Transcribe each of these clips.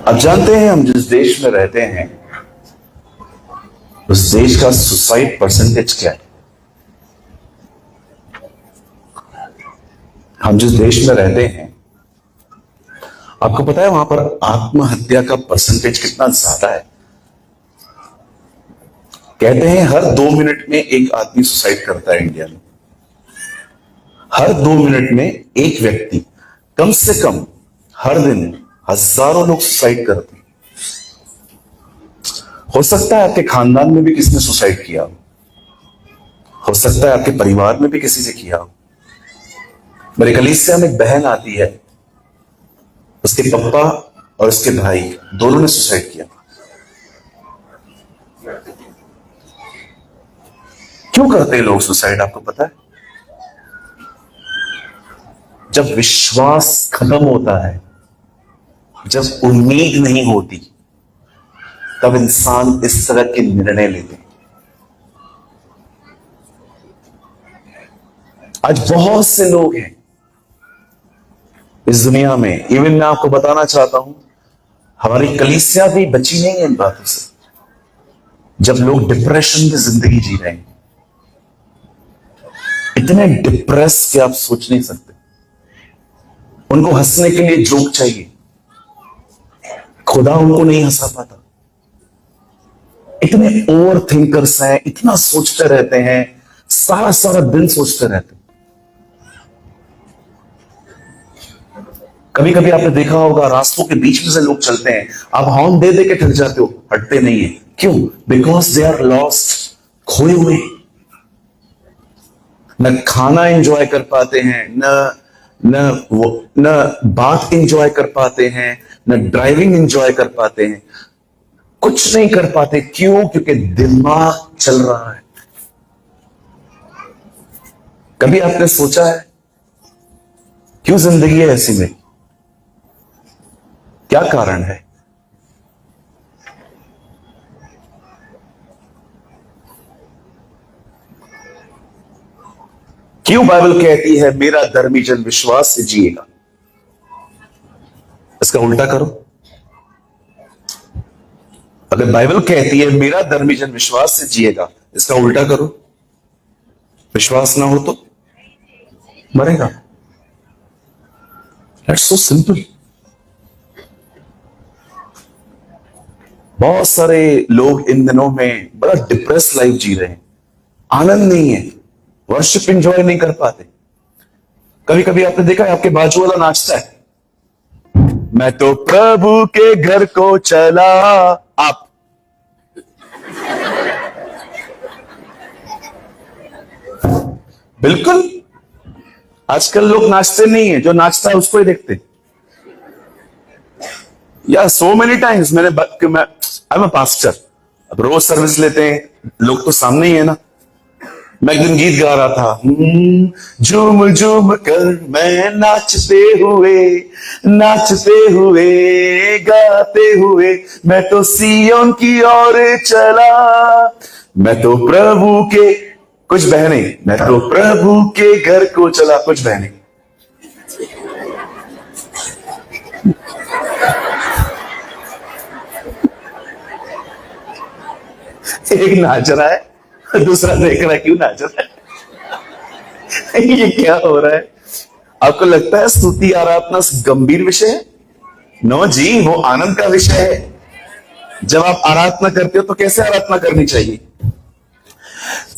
अब जानते हैं हम जिस देश में रहते हैं उस देश का सुसाइड परसेंटेज क्या है। हम जिस देश में रहते हैं आपको पता है वहां पर आत्महत्या का परसेंटेज कितना ज्यादा है। कहते हैं हर 2 मिनट में एक आदमी सुसाइड करता है इंडिया में। हर 2 मिनट में एक व्यक्ति कम से कम हर दिन हजारों लोग सुसाइड करते हैं। हो सकता है आपके खानदान में भी किसी ने सुसाइड किया हो सकता है आपके परिवार में भी किसी से किया हो। मेरे कलीसिया में एक बहन आती है, उसके पापा और उसके भाई दोनों ने सुसाइड किया। क्यों करते हैं लोग सुसाइड आपको पता है? जब विश्वास खत्म होता है, जब उम्मीद नहीं होती, तब इंसान इस तरह के निर्णय लेते हैं। आज बहुत से लोग हैं इस दुनिया में, इवन मैं आपको बताना चाहता हूं हमारी कलीसिया भी बची नहीं है इन बातों से। जब लोग डिप्रेशन में जिंदगी जी रहे हैं, इतने डिप्रेस के आप सोच नहीं सकते। उनको हंसने के लिए जोक चाहिए, खुदा उनको नहीं हंसा पाता। इतने ओवर थिंकर्स हैं, इतना सोचते रहते हैं, सारा सारा दिन सोचते रहते हैं। कभी कभी आपने देखा होगा रास्तों के बीच में से लोग चलते हैं, आप हॉर्न दे दे के थक जाते हो, हटते नहीं है। क्यों? बिकॉज दे आर लॉस्ट, खोए हुए। न खाना एंजॉय कर पाते हैं, न बात एंजॉय कर पाते हैं, न ड्राइविंग एंजॉय कर पाते हैं, कुछ नहीं कर पाते। क्यों? क्योंकि दिमाग चल रहा है। कभी आपने सोचा है क्यों जिंदगी है ऐसी में? क्या कारण है? क्यों बाइबल कहती है मेरा धर्मी जन विश्वास से जिएगा? इसका उल्टा करो। अगर बाइबल कहती है मेरा धर्मी जन विश्वास से जिएगा, इसका उल्टा करो। विश्वास ना हो तो मरेगा। That's so simple. बहुत सारे लोग इन दिनों में बड़ा डिप्रेस लाइफ जी रहे हैं, आनंद नहीं है, वर्शिप एंजॉय नहीं कर पाते। कभी कभी आपने देखा है आपके बाजू वाला नाचता है, मैं तो प्रभु के घर को चला। आप बिल्कुल आजकल लोग नाचते नहीं है, जो नाचता है उसको ही देखते। या सो मेनी टाइम्स मैं आई एम अ पास्टर, अब रोज सर्विस लेते हैं, लोग तो सामने ही है ना। मैं एक दिन गीत गा रहा था, झूम झूम कर मैं नाचते हुए गाते हुए मैं तो सियोन की ओर चला। मैं तो प्रभु के, कुछ बहने, मैं तो प्रभु के घर को चला, कुछ बहने। एक नाच रहा है, दूसरा देख रहा है क्यों नाच रहा है। ये क्या हो रहा है? आपको लगता है स्तुति आराधना गंभीर विषय है? नो जी, वो आनंद का विषय है। जब आप आराधना करते हो तो कैसे आराधना करनी चाहिए?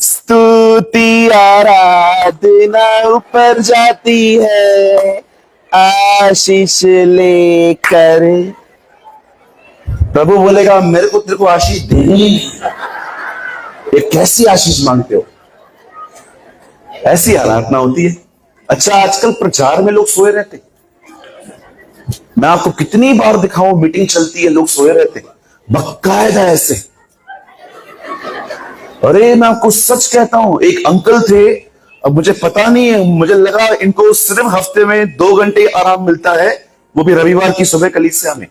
स्तुति आराधना ऊपर जाती है आशीष लेकर। प्रभु बोलेगा मेरे को तेरे को आशीष देनी। ये कैसी आशीष मांगते हो? ऐसी आराधना होती है। अच्छा, आजकल प्रचार में लोग सोए रहते। मैं आपको कितनी बार दिखाऊं, मीटिंग चलती है, लोग सोए रहते बकायदा ऐसे। अरे मैं आपको सच कहता हूं, एक अंकल थे, अब मुझे पता नहीं है, मुझे लगा इनको सिर्फ हफ्ते में 2 घंटे आराम मिलता है, वो भी रविवार की सुबह कलीसिया में।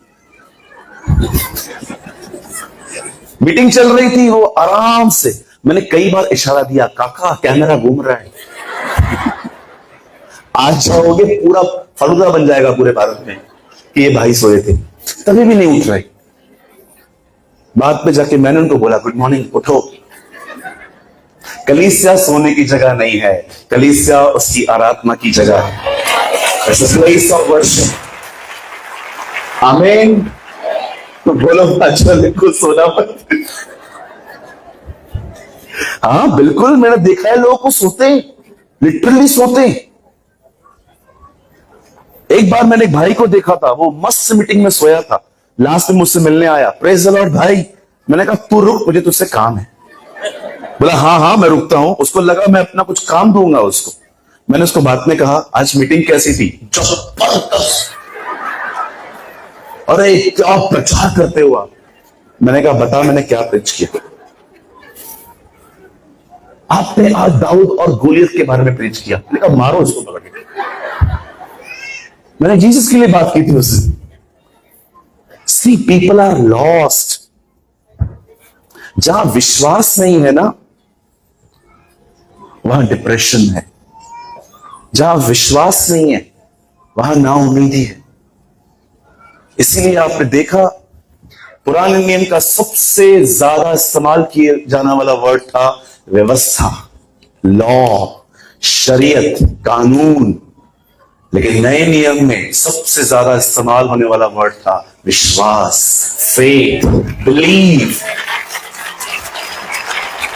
मीटिंग चल रही थी, वो आराम से, मैंने कई बार इशारा दिया, काका कैमरा घूम रहा है, आज जाओगे पूरा फलूदा बन जाएगा पूरे भारत में कि ये भाई सोए थे। तभी भी नहीं उठ रहे। बाद में जाके मैंने उनको बोला, गुड मॉर्निंग, उठो। कलीसिया सोने की जगह नहीं है, कलीसिया उसकी आराधना की जगह है। It's a place of worship. आमीन। तो बोलो अच्छा, बिल्कुल सोना मत। हाँ बिल्कुल, मैंने देखा है लोगों को सोते, लिटरली सोते। एक बार मैंने एक भाई को देखा था, वो मस्त मीटिंग में सोया था, लास्ट में मुझसे मिलने आया, प्रेज द लॉर्ड भाई। मैंने कहा तू रुक, मुझे तुझसे काम है। बोला हाँ हाँ मैं रुकता हूं। उसको लगा मैं अपना कुछ काम दूंगा उसको। मैंने उसको बाद में कहा, आज मीटिंग कैसी थी? जबरदस्त। अरे क्या प्रचार करते हो आप? मैंने कहा बता मैंने क्या प्रेच किया? आपने आज दाऊद और गोलियत के बारे में प्रेच किया। मैंने कहा मारो उसको पकड़ के। मैंने जीसस के लिए बात की थी उससे। See people are lost. जहां विश्वास नहीं है ना, वहां डिप्रेशन है। जहां विश्वास नहीं है, वहां नाउम्मीदी है। इसीलिए आपने देखा, पुराने नियम का सबसे ज्यादा इस्तेमाल किया जाने वाला वर्ड था व्यवस्था, लॉ, शरीयत, कानून। लेकिन नए नियम में सबसे ज्यादा इस्तेमाल होने वाला वर्ड था विश्वास, फेथ, बिलीव।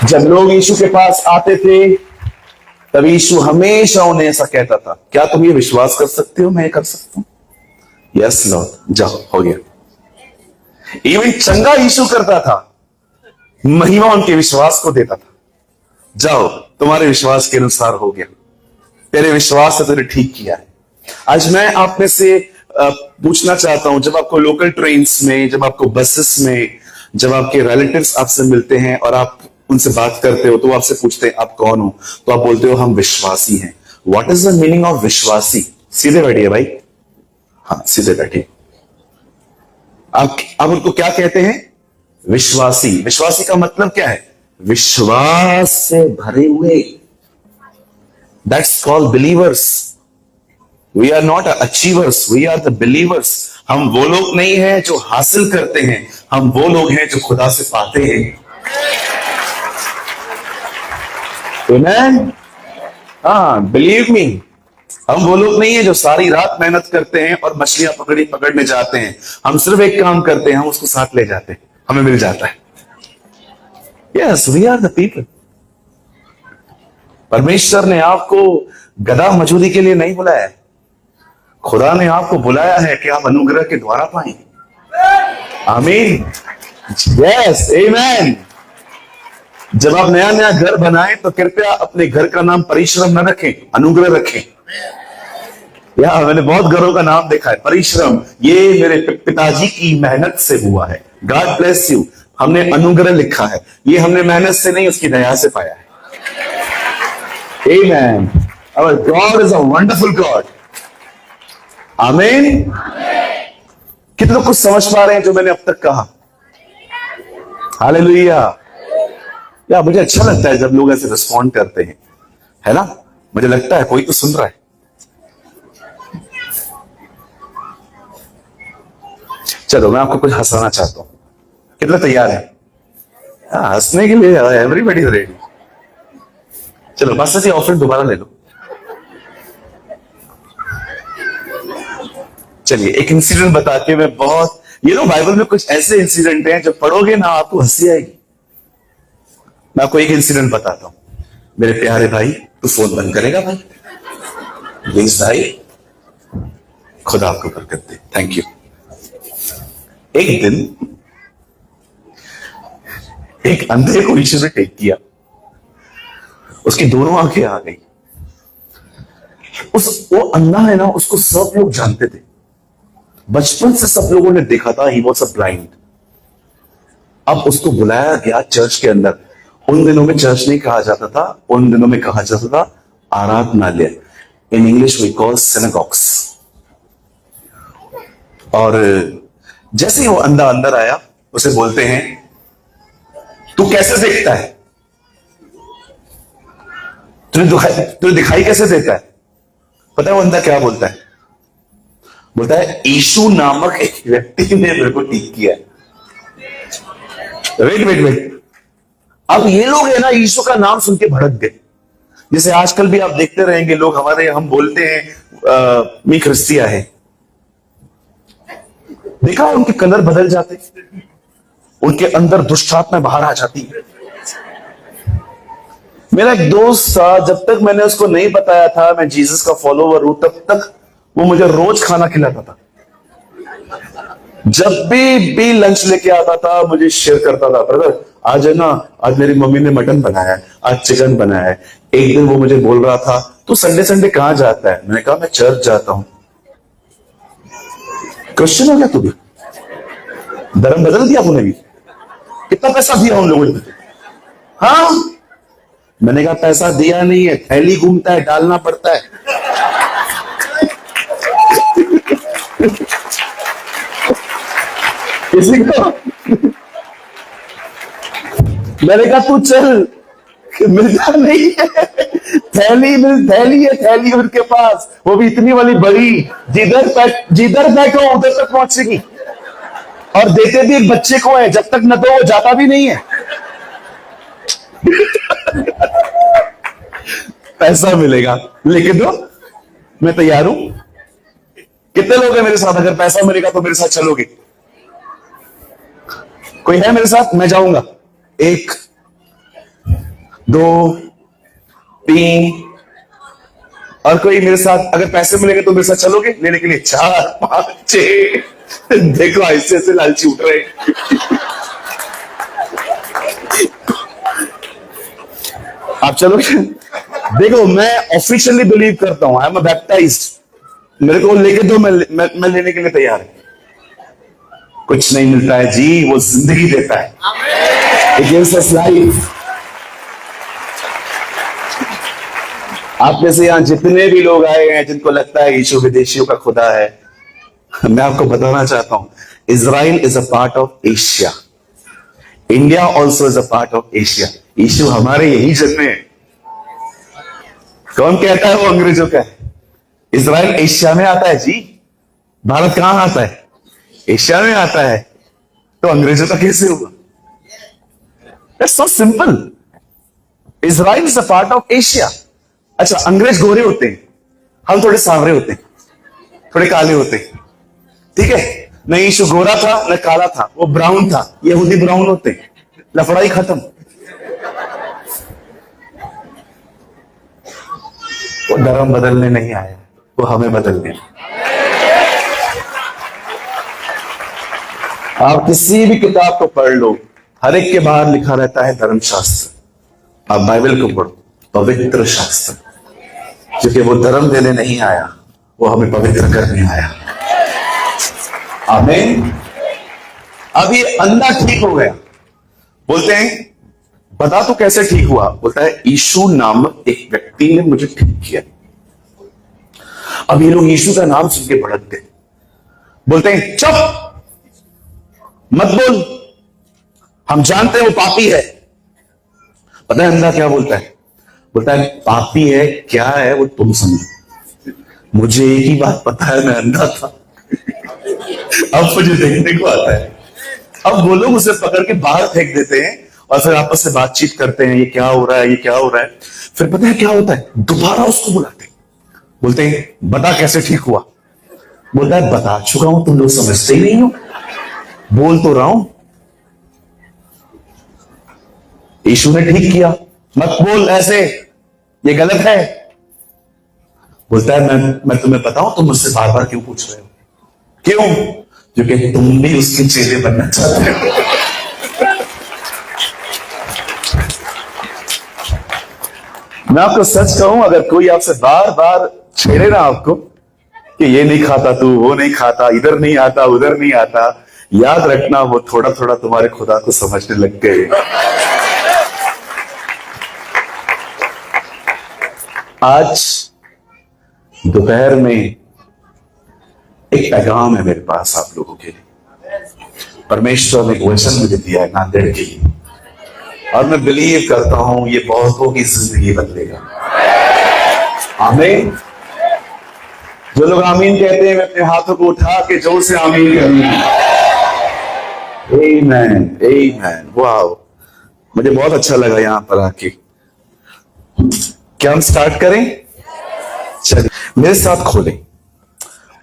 जब लोग यीशु के पास आते थे, तब यीशु हमेशा उन्हें ऐसा कहता था, क्या तुम ये विश्वास कर सकते हो मैं कर सकता हूं? यस लॉर्ड, जाओ, हो गया। इवन चंगा यीशु करता था, महिमा उनके विश्वास को देता था। जाओ, तुम्हारे विश्वास के अनुसार हो गया, तेरे विश्वास से तुमने ठीक किया है। आज मैं आप में से पूछना चाहता हूं, जब आपको लोकल ट्रेन्स में, जब आपको बसेस में, जब आपके रिलेटिव्स आपसे मिलते हैं और आप उनसे बात करते हो, तो आपसे पूछते हैं आप कौन हो? तो आप बोलते हो हम विश्वासी हैं। What is the meaning of विश्वासी? सीधे बैठिए भाई, हाँ सीधे बैठिए। आप उनको क्या कहते हैं? विश्वासी। विश्वासी का मतलब क्या है? विश्वास से भरे हुए। That's called believers. We are not achievers, we are the believers. हम वो लोग नहीं हैं जो हासिल करते हैं, हम वो लोग हैं जो खुदा से पाते हैं। Amen? हाँ, बिलीव मी, हम वो लोग नहीं है जो सारी रात मेहनत करते हैं और मछलियां पकड़ने जाते हैं। हम सिर्फ एक काम करते हैं, हम उसको साथ ले जाते हैं, हमें मिल जाता है। Yes, we are the people. परमेश्वर ने आपको गधा मजूरी के लिए नहीं बुलाया है। खुदा ने आपको बुलाया है कि आप अनुग्रह के द्वारा पाएं। आमीन। यस, आमीन। जब आप नया नया घर बनाएं तो कृपया अपने घर का नाम परिश्रम न रखें, अनुग्रह रखें। या मैंने बहुत घरों का नाम देखा है, परिश्रम, ये मेरे पिताजी की मेहनत से हुआ है। God bless you. हमने अनुग्रह लिखा है, ये हमने मेहनत से नहीं, उसकी दया से पाया है। Amen. Our God is a wonderful God. आमीन। कितने लोग कुछ समझ पा रहे हैं जो मैंने अब तक कहा? हालेलुया। या मुझे अच्छा लगता है जब लोग ऐसे रिस्पॉन्ड करते हैं, है ना? मुझे लगता है कोई तो सुन रहा है। चलो मैं आपको कुछ हंसाना चाहता हूं। कितना तैयार है? हंसने के लिए एवरीबॉडी रेडी। चलो बस ऐसी ऑफर दोबारा ले लो। चलिए एक इंसिडेंट बता के मैं बहुत, बाइबल में कुछ ऐसे इंसिडेंट हैं जो पढ़ोगे ना आपको हंसी आएगी। मैं आपको एक इंसिडेंट बताता हूं। मेरे प्यारे भाई, तू फोन बंद करेगा भाई प्लीज? भाई खुदा आपको बरकत दे, थैंक यू। एक दिन एक अंधे को यीशु ने टेक किया, उसकी दोनों आंखें आ गई। वो अंधा है ना, उसको सब लोग जानते थे, बचपन से सब लोगों ने देखा था। He was a blind. अब उसको बुलाया गया चर्च के अंदर। उन दिनों में चर्च नहीं कहा जाता था, उन दिनों में कहा जाता था आराधनालय। In English we call synagogues. और जैसे ही वो अंधा अंदर आया, उसे बोलते हैं तू कैसे देखता है? तुझे दिखाई कैसे देता है? पता है वो अंधा क्या बोलता है? बोलता है यीशु नामक एक व्यक्ति ने मेरे को ठीक किया। वेट वेट वेट, अब ये लोग है ना यीशु का नाम सुन के भड़क गए। जैसे आजकल भी आप देखते रहेंगे लोग हमारे, हम बोलते हैं मी क्रिस्तिया है, देखा है उनके कलर बदल जाते, उनके अंदर दुष्ट आत्मा बाहर आ जाती है। मेरा एक दोस्त था, जब तक मैंने उसको नहीं बताया था मैं जीसस का फॉलोवर हूं, तब तक वो मुझे रोज खाना खिलाता था। जब भी लंच लेके आता था मुझे शेयर करता था, ब्रदर आज है ना, आज मेरी मम्मी ने मटन बनाया है, आज चिकन बनाया है। एक दिन वो मुझे बोल रहा था तू संडे संडे कहां जाता है? मैंने कहा मैं चर्च जाता हूं। क्रिश्चियन हो गया तू भी? धर्म बदल दिया तूने भी? कितना पैसा दिया उन लोगों ने? हाँ, मैंने कहा पैसा दिया नहीं है, थैली घूमता है, डालना पड़ता है। किसी को मैंने कहा तू चल, मिलता नहीं है, थैली है, थैली उनके पास, वो भी इतनी वाली बड़ी, जिधर बैठो उधर तक पहुंचेगी। और देते भी एक बच्चे को है, जब तक न दो वो जाता भी नहीं है। पैसा मिलेगा लेकिन दो, मैं तैयार हूं। कितने लोग हैं मेरे साथ? अगर पैसा मिलेगा तो मेरे साथ चलोगे? कोई है मेरे साथ? मैं जाऊंगा। 1 2 3, और कोई मेरे साथ? अगर पैसे मिलेंगे तो मेरे साथ चलोगे लेने के लिए? 4 5 6। देखो ऐसे ऐसे लालची उठ रहे। आप चलोगे? देखो मैं ऑफिशियली बिलीव करता हूं, आई एम बैप्टाइज्ड। मेरे को लेके दो, मैं लेने के लिए तैयार हूं। कुछ नहीं मिलता है जी, वो जिंदगी देता है। It gives us life। आप में से यहां जितने भी लोग आए हैं जिनको लगता है यीशु विदेशियों का खुदा है, मैं आपको बताना चाहता हूं, Israel is a part of Asia, India also is a part of Asia. यीशु हमारे यही जन्मे हैं। कौन कहता है वो अंग्रेजों का है? इजराइल एशिया में आता है जी। भारत कहां आता है? एशिया में आता है, तो अंग्रेजों का कैसे हुआ? That's so simple। Israel is a part of Asia. अच्छा, अंग्रेज गोरे होते हैं, हम थोड़े सांवरे होते हैं, थोड़े काले होते हैं, ठीक है? न यीशु गोरा था न काला था, वो ब्राउन था। यहूदी ब्राउन होते हैं, लफड़ाई खत्म। वो धर्म बदलने नहीं आया, वो हमें बदलने। आप किसी भी किताब को पढ़ लो, हर एक के बाहर लिखा रहता है धर्मशास्त्र। आप बाइबल को पढ़ो, पवित्र शास्त्र, क्योंकि वो धर्म देने नहीं आया, वो हमें पवित्र करने आया। आमीन। अब ये अंधा ठीक हो गया, बोलते हैं बता तो कैसे ठीक हुआ? बोलता है यीशु नामक एक व्यक्ति ने मुझे ठीक किया। अब ये लोग यीशु का नाम सुन के भड़क गए, बोलते हैं चुप मत बोल, हम जानते हैं वो पापी है। पता है अंधा क्या बोलता है? बोलता है पापी है क्या है वो तुम समझो, मुझे एक ही बात पता है, मैं अंधा था, अब मुझे देखने को आता है। अब वो लोग उसे पकड़ के बाहर फेंक देते हैं और फिर आपस में बातचीत करते हैं, ये क्या हो रहा है, ये क्या हो रहा है। फिर पता है क्या होता है? दोबारा उसको बुलाते हैं, बोलते हैं बता कैसे ठीक हुआ? बोलता है बता चुका हूं, तुम लोग समझते ही नहीं हो, बोल तो रहा हूं, यीशु ने ठीक किया, मत बोल ऐसे, ये गलत है। बोलता है मैं तुम्हें बताऊं, तुम मुझसे बार बार क्यों पूछ रहे हो? क्यों? क्योंकि तुम भी उसके चेले बनना चाहते हो। मैं आपको सच कहूं, अगर कोई आपसे बार बार छेड़े ना आपको कि ये नहीं खाता तू, वो नहीं खाता, इधर नहीं आता, उधर नहीं आता, याद रखना वो थोड़ा थोड़ा तुम्हारे खुदा को समझने लग गए। आज दोपहर में एक पैगाम है मेरे पास आप लोगों के लिए। परमेश्वर ने एक वचन मुझे दिया है नांदेड़ के लिए, और मैं बिलीव करता हूं ये बहुतों की जिंदगी बदलेगा। आमीन। जो लोग आमीन कहते हैं, वे अपने हाथों को उठा के जोर से आमीन करें। आमीन, आमीन। वाह, मुझे बहुत अच्छा लगा यहां पर आके। क्या हम स्टार्ट करें? चलिए मेरे साथ खोलें,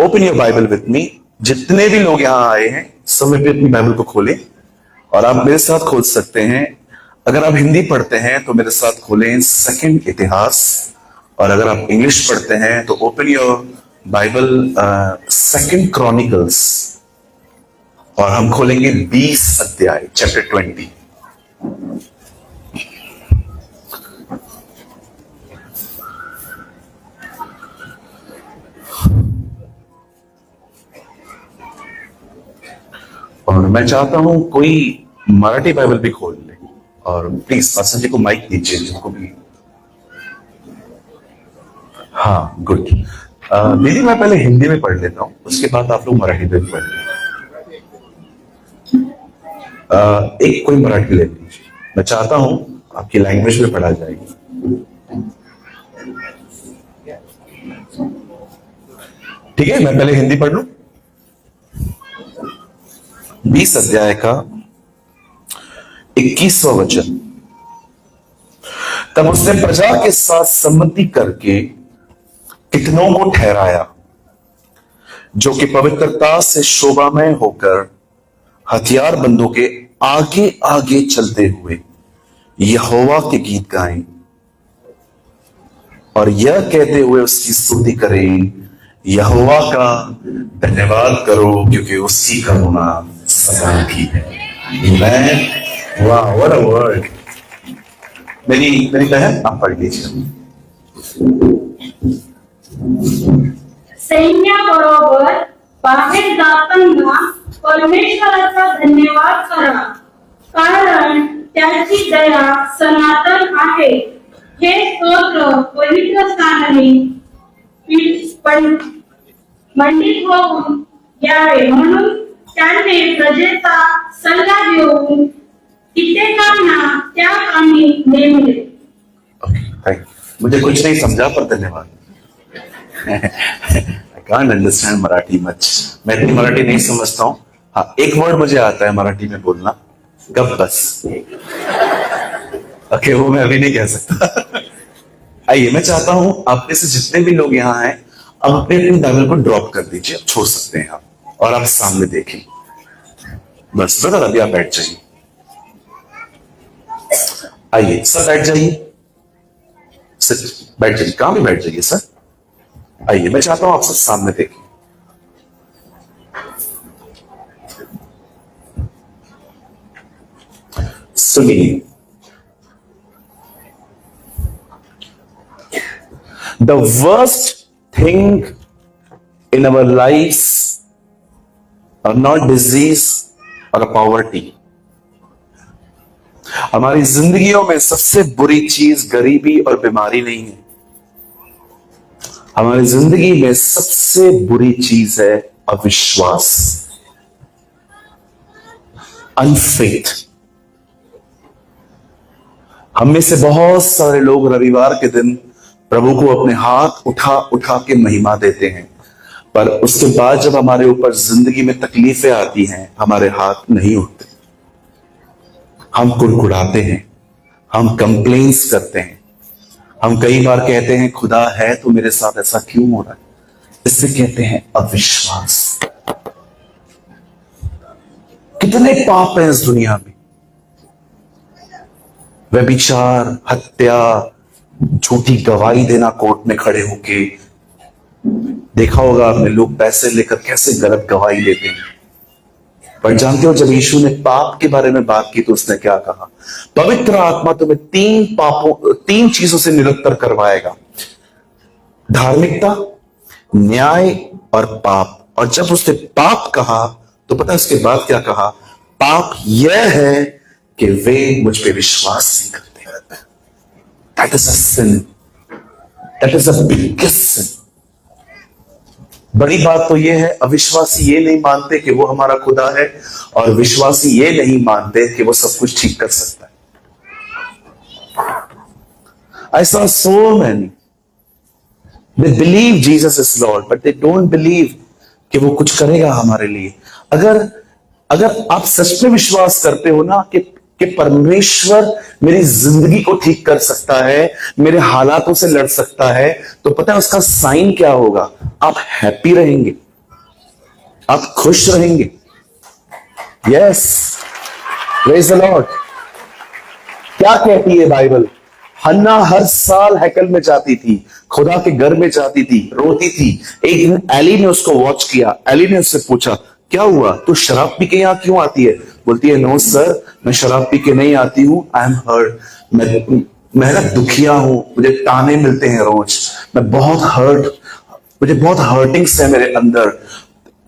open your Bible with me. जितने भी लोग यहां आए हैं सब अपनी बाइबल को खोलें और आप मेरे साथ खोल सकते हैं। अगर आप हिंदी पढ़ते हैं तो मेरे साथ खोलें सेकंड इतिहास, और अगर आप इंग्लिश पढ़ते हैं तो open your Bible second chronicles, और हम खोलेंगे 20 अध्याय, चैप्टर 20। और मैं चाहता हूं कोई मराठी बाइबल भी खोल ले, और प्लीज पास्टर जी को माइक दीजिए, जिनको भी। हाँ, गुड। दीदी मैं पहले हिंदी में पढ़ लेता हूं, उसके बाद आप लोग मराठी में पढ़ लें। एक कोई मराठी ले लीजिए, मैं चाहता हूं आपकी लैंग्वेज में पढ़ा जाएगी। ठीक है, मैं पहले हिंदी पढ़ लूं। 20 अध्याय का 21वां वचन। तब उसने प्रजा के साथ सम्मति करके कितनों को ठहराया, जो कि पवित्रता से शोभामय होकर हथियारबंदों के आगे आगे चलते हुए यहोवा के गीत गाएं और यह कहते हुए उसकी स्तुति करें, यहोवा का धन्यवाद करो क्योंकि उसकी करुणा सदा की है। आमेन। वाह, व्हाट अ वर्ड। मेरी बहन आप पढ़ लीजिए। सैन्याबरोबर बाहेर जाताना परमेश्वराचा धन्यवाद करा, कारण त्याची दया सनातन आहे। हे स्तोत्र पवित्र स्थानी मंडित होऊन यावे, म्हणून त्यांनी प्रजेचा सल्ला घेऊन कित्येकांना त्या कामी नेमले। मुझे कुछ नहीं समझा पर धन्यवाद। I can't understand Marathi much, मैं इतनी मराठी नहीं समझता हूँ। हाँ, एक वर्ड मुझे आता है मराठी में बोलना, गप बस। ओके, वो मैं अभी नहीं कह सकता। आइए, मैं चाहता हूं आप में से जितने भी लोग यहां हैं, अब अपने अपनी बाइबल को ड्रॉप कर दीजिए, अब छोड़ सकते हैं आप, और आप सामने देखें। बस ब्रदर अभी आप बैठ जाइए। आइए सर, बैठ जाइए, सर बैठ जाइए, कहां भी बैठ जाइए सर। आइए, मैं चाहता हूं आप सब सामने देखें। सुनिए, the worst thing in our lives are not disease or poverty. हमारी जिंदगियों में सबसे बुरी चीज गरीबी और बीमारी नहीं है। हमारी जिंदगी में सबसे बुरी चीज है अविश्वास, अनफेथ। हम में से बहुत सारे लोग रविवार के दिन प्रभु को अपने हाथ उठा उठा के महिमा देते हैं, पर उसके बाद जब हमारे ऊपर जिंदगी में तकलीफें आती हैं, हमारे हाथ नहीं उठते। हम कुड़कुड़ाते हैं, हम कंप्लेन्स करते हैं, हम कई बार कहते हैं खुदा है तो मेरे साथ ऐसा क्यों हो रहा है। इससे कहते हैं अविश्वास। कितने पाप हैं इस दुनिया में, व्यभिचार, हत्या, झूठी गवाही देना कोर्ट में खड़े होके। देखा होगा आपने, लोग पैसे लेकर कैसे गलत गवाही देते हैं। पर जानते हो, जब यीशु ने पाप के बारे में बात की तो उसने क्या कहा? पवित्र आत्मा तुम्हें तीन चीजों से निरंतर करवाएगा, धार्मिकता, न्याय और पाप। और जब उसने पाप कहा तो पता है उसके बाद क्या कहा? पाप यह है कि वे मुझ पे विश्वास नहीं करते। That is a sin. That is the biggest sin. बड़ी बात तो यह है, अविश्वासी ये नहीं मानते कि वो हमारा खुदा है, और विश्वासी ये नहीं मानते कि वो सब कुछ ठीक कर सकता है। I saw so many they believe Jesus is Lord, but they don't believe कि वो कुछ करेगा हमारे लिए। अगर अगर आप सच में विश्वास करते हो ना कि परमेश्वर मेरी जिंदगी को ठीक कर सकता है, मेरे हालातों से लड़ सकता है, तो पता है उसका साइन क्या होगा? आप हैप्पी रहेंगे, आप खुश रहेंगे। Yes, praise the Lord. क्या कहती है बाइबल? हन्ना हर साल हैकल में जाती थी, खुदा के घर में जाती थी, रोती थी। एक दिन एली ने उसको वॉच किया। एली ने उससे पूछा, क्या हुआ, तू शराब पी के यहां क्यों आती है? बोलती है, नो सर, मैं शराब पी के नहीं आती हूं, आई एम हर्ट। मैं ना दुखिया हूं, मुझे ताने मिलते हैं रोज, मैं बहुत हर्ट, मुझे बहुत हर्टिंग्स है मेरे अंदर।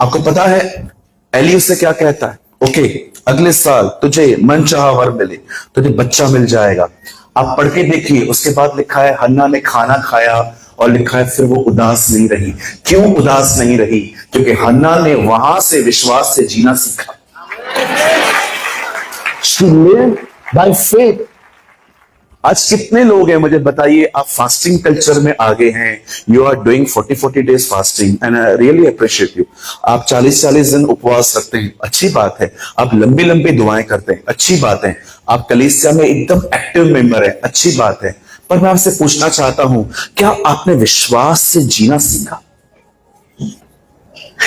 आपको पता है एली उससे क्या कहता है? ओके, अगले साल तुझे मनचाहा वर मिले, तुझे बच्चा मिल जाएगा। आप पढ़ के देखिए, उसके बाद लिखा है हन्ना ने खाना खाया और लिखा है फिर वो उदास नहीं रही। क्यों उदास नहीं रही? क्योंकि हन्ना ने वहां से विश्वास से जीना सीखा। She lived by faith। आज कितने लोग हैं मुझे बताइए, आप फास्टिंग कल्चर में आगे हैं, you are doing 40 days fasting and I really appreciate you. आप 40 दिन उपवास रखते हैं, अच्छी बात है। आप लंबी लंबी दुआएं करते हैं, अच्छी बात है। आप कलीसिया में एकदम एक्टिव मेंबर है, अच्छी बात है। पर मैं आपसे पूछना चाहता हूं, क्या आपने विश्वास से जीना सीखा?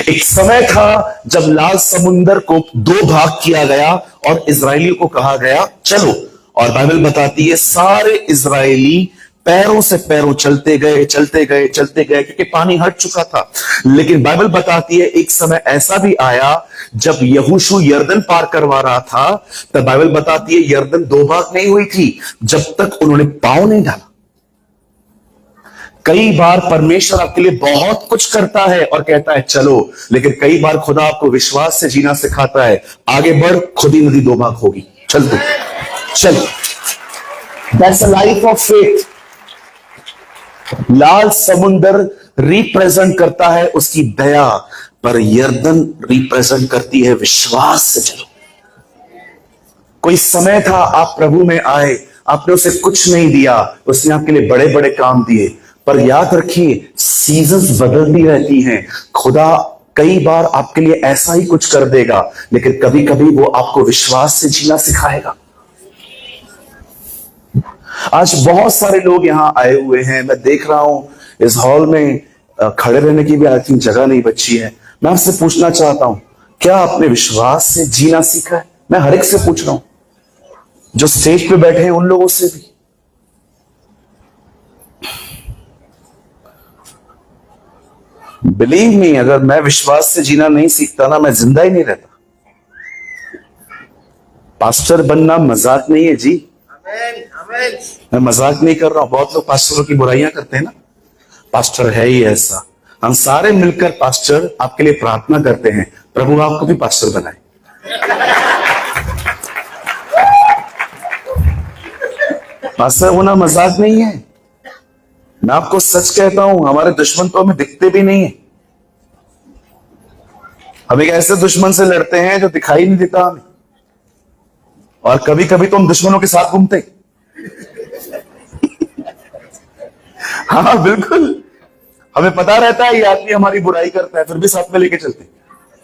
एक समय था जब लाल समुंदर को 2 भाग किया गया और इजरायलियों को कहा गया चलो, और बाइबल बताती है सारे इजरायली पैरों से पैरों चलते गए चलते गए चलते गए, क्योंकि पानी हट चुका था। लेकिन बाइबल बताती है एक समय ऐसा भी आया जब यहोशू यरदन पार करवा रहा था, तब बाइबल बताती है यरदन 2 भाग नहीं हुई थी जब तक उन्होंने पांव नहीं डाला। कई बार परमेश्वर आपके लिए बहुत कुछ करता है और कहता है चलो, लेकिन कई बार खुदा आपको विश्वास से जीना सिखाता है, आगे बढ़, खुद ही नदी 2 भाग होगी, चल तू चल। That's a life of faith. लाल समुंदर रिप्रेजेंट करता है उसकी दया, पर यरदन रिप्रेजेंट करती है विश्वास से चलो। कोई समय था आप प्रभु में आए, आपने उसे कुछ नहीं दिया, उसने आपके लिए बड़े बड़े काम दिए, पर याद रखिए सीजन्स बदलती रहती हैं। खुदा कई बार आपके लिए ऐसा ही कुछ कर देगा, लेकिन कभी कभी वो आपको विश्वास से जीना सिखाएगा। आज बहुत सारे लोग यहां आए हुए हैं, मैं देख रहा हूं इस हॉल में खड़े रहने की भी आई थिंक जगह नहीं बची है। मैं आपसे पूछना चाहता हूं, क्या आपने विश्वास से जीना सीखा है? मैं हर एक से पूछ रहा हूं, जो स्टेज पे बैठे हैं उन लोगों से भी। बिलीव मी, अगर मैं विश्वास से जीना नहीं सीखता ना, मैं जिंदा ही नहीं रहता। पास्टर बनना मजाक नहीं है जी, मैं मजाक नहीं कर रहा हूं। बहुत लोग पास्टरों की बुराइयां करते हैं ना, पास्टर है ही ऐसा। हम सारे मिलकर पास्टर आपके लिए प्रार्थना करते हैं, प्रभु आपको भी पास्टर बनाए। पास्टर होना मजाक नहीं है। मैं आपको सच कहता हूं, हमारे दुश्मन तो हमें दिखते भी नहीं है। हम एक ऐसे दुश्मन से लड़ते हैं जो दिखाई नहीं देता हमें, और कभी कभी तो हम दुश्मनों के साथ घूमते। हाँ बिल्कुल, हमें पता रहता है ये आदमी हमारी बुराई करता है, फिर भी साथ में लेके चलते।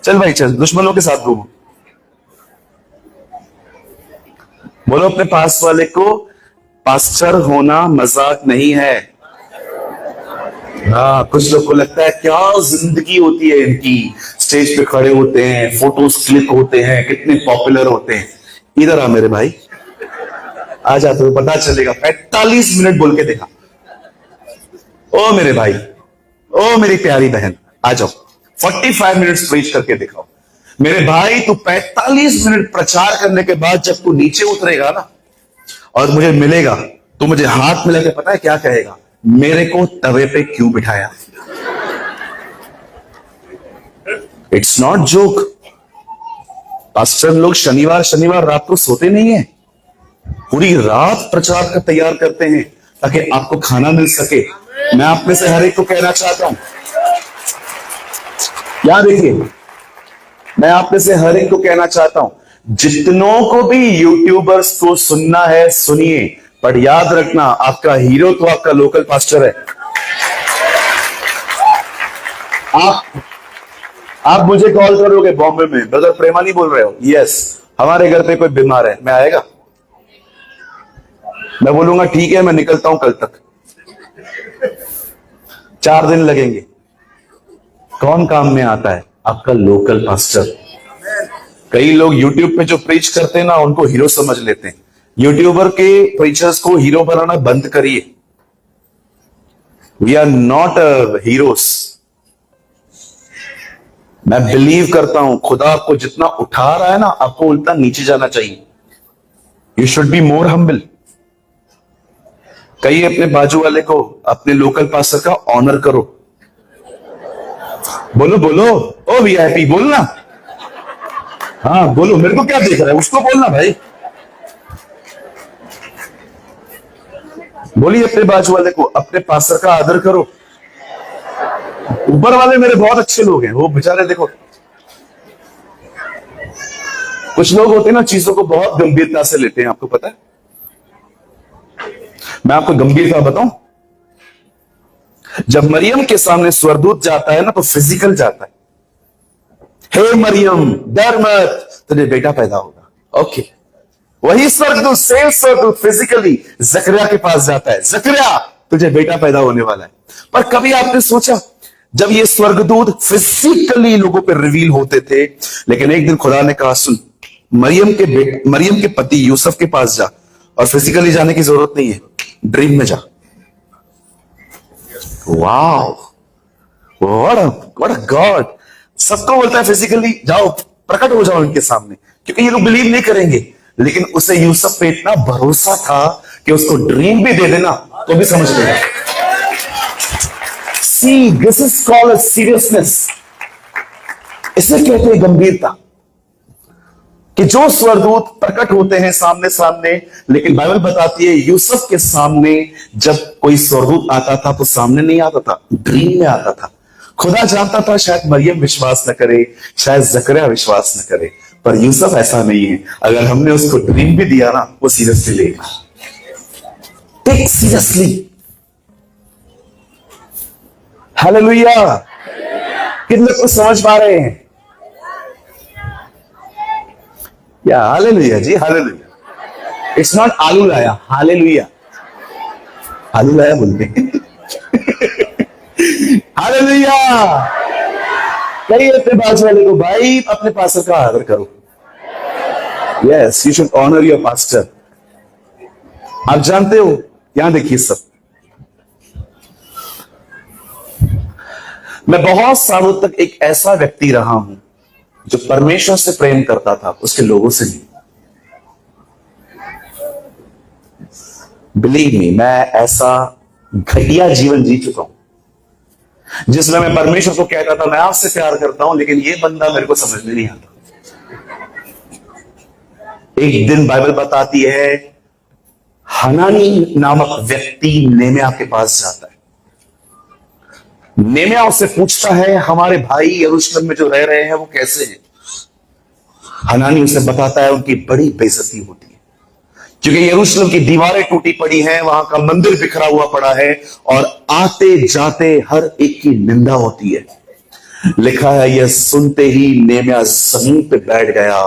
चल भाई चल, दुश्मनों के साथ घूमो। बोलो अपने पास वाले को, पास्टर होना मजाक नहीं है। हाँ, कुछ लोग को लगता है क्या जिंदगी होती है इनकी, स्टेज पे खड़े होते हैं, फोटोज क्लिक होते हैं, कितने पॉपुलर होते हैं। इधर आ मेरे भाई, आ जा, तो पता चलेगा। 45 मिनट बोल के देखा। ओ मेरे भाई, ओ मेरी प्यारी बहन, आ जाओ, 45 मिनट्स प्रीच करके दिखाओ। मेरे भाई, तू 45 मिनट प्रचार करने के बाद जब तू नीचे उतरेगा ना और मुझे मिलेगा, तो मुझे हाथ मिला के पता है क्या कहेगा? मेरे को तवे पे क्यों बिठाया? It's not joke. पास्टर लोग शनिवार रात को सोते नहीं है, पूरी रात प्रचार का तैयार करते हैं ताकि आपको खाना मिल सके। मैं आप में से हर एक को कहना चाहता हूं, क्या देखिए, मैं आप में से हर एक को कहना चाहता हूं, जितनों को भी यूट्यूबर्स को सुनना है सुनिए, पर याद रखना आपका हीरो तो आपका लोकल पास्टर है। आप मुझे कॉल करोगे बॉम्बे में, ब्रदर प्रेमानी बोल रहे हो? यस, हमारे घर पे कोई बीमार है, मैं आएगा? मैं बोलूंगा ठीक है, मैं निकलता हूं कल तक। 4 दिन लगेंगे। कौन काम में आता है? आपका लोकल पास्टर। कई लोग यूट्यूब पे जो प्रीच करते हैं ना, उनको हीरो समझ लेते हैं। यूट्यूबर के प्रीचर्स को हीरो बनाना बंद करिए। We are not heroes. मैं बिलीव करता हूं खुदा आपको जितना उठा रहा है ना, आपको उल्टा नीचे जाना चाहिए। You should be more humble. कहिए अपने बाजू वाले को, अपने लोकल पास्टर का ऑनर करो। बोलो बोलो, ओ वीआईपी बोलना। हाँ बोलो, मेरे को क्या देख रहा है, उसको बोलना भाई। बोलिए अपने बाजू वाले को, अपने पास्टर का आदर करो। ऊपर वाले मेरे बहुत अच्छे लोग हैं, वो बेचारे देखो, कुछ लोग होते हैं ना चीजों को बहुत गंभीरता से लेते हैं, आपको पता है। मैं आपको गंभीरता बताऊं, जब मरियम के सामने स्वर्गदूत जाता है ना, तो फिजिकल जाता है। हे मरियम डर मत, तुझे बेटा पैदा होगा। ओके, वही स्वर्गदूत, सेम स्वर्गदूत फिजिकली जकरिया के पास जाता है, जकरिया तुझे बेटा पैदा होने वाला है। पर कभी आपने सोचा, जब ये स्वर्गदूत फिजिकली लोगों पर रिवील होते थे, लेकिन एक दिन खुदा ने कहा सुन, मरियम के पति यूसुफ के पास जा, और फिजिकली जाने की जरूरत नहीं है, ड्रीम में जा। Wow, what a God. सबको बोलता है फिजिकली जाओ, प्रकट हो जाओ इनके सामने, क्योंकि ये लोग बिलीव नहीं करेंगे। लेकिन उसे यूसुफ पे इतना भरोसा था कि उसको ड्रीम भी दे देना तो भी समझ लेगा। सी, दिस इज कॉल्ड सीरियसनेस। इसे कहते हैं गंभीरता। कि जो स्वर्गदूत प्रकट होते हैं सामने सामने, लेकिन बाइबल बताती है यूसुफ के सामने जब कोई स्वर्गदूत आता था तो सामने नहीं आता था, ड्रीम में आता था। खुदा जानता था शायद मरियम विश्वास न करे, शायद जकरिया विश्वास न करे, पर यूसुफ ऐसा नहीं है। अगर हमने उसको ड्रीम भी दिया ना, वो सीरियसली लेगा। Take seriously. हालेलुया। कितने लोग को समझ पा रहे हैं? या हालेलुया जी, हालेलुया। इट्स नॉट आलू लाया, हालेलुया। आलू लाया बोलते हैं। हालेलुया। कहिए अपने बाजू वाले को, भाई अपने पास्टर का आदर करो। Yes, you should honour your pastor. आप जानते हो, यहां देखिए सब, मैं बहुत सालों तक एक ऐसा व्यक्ति रहा हूं जो परमेश्वर से प्रेम करता था, उसके लोगों से नहीं। बिलीव मी, मैं ऐसा घटिया जीवन जी चुका हूं जिसमें मैं परमेश्वर को कहता था मैं आपसे प्यार करता हूं, लेकिन ये बंदा मेरे को समझ में नहीं आता। एक दिन बाइबल बताती है हनानी नामक व्यक्ति नेमिया के पास जाता है। नेमिया उससे पूछता है हमारे भाई यरूशलेम में जो रह रहे हैं वो कैसे हैं। हनानी उसे बताता है उनकी बड़ी बेइज्जती होती है, क्योंकि यरूशलेम की दीवारें टूटी पड़ी हैं, वहां का मंदिर बिखरा हुआ पड़ा है, और आते जाते हर एक की निंदा होती है। लिखा है यह सुनते ही नेमिया जमीन पे बैठ गया,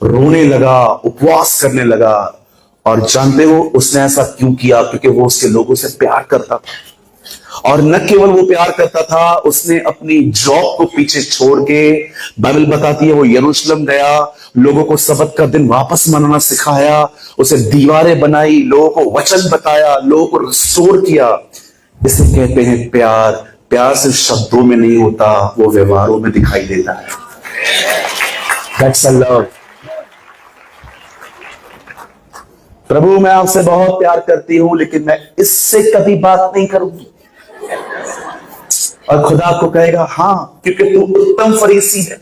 रोने लगा, उपवास करने लगा। और जानते हो उसने ऐसा क्यों किया? क्योंकि वो उसके लोगों से प्यार करता था। और न केवल वो प्यार करता था, उसने अपनी जॉब को पीछे छोड़ के, बाइबल बताती है वो यरूशलेम गया, लोगों को सबत का दिन वापस मनाना सिखाया, उसे दीवारें बनाई, लोगों को वचन बताया, लोगों को रिस्टोर किया। इसे कहते हैं प्यार। प्यार सिर्फ शब्दों में नहीं होता, वो व्यवहारों में दिखाई देता है। That's a love। प्रभु मैं आपसे बहुत प्यार करती हूं, लेकिन मैं इससे कभी बात नहीं करूंगी। और खुदा आपको कहेगा हाँ, क्योंकि तू उत्तम फरीसी है।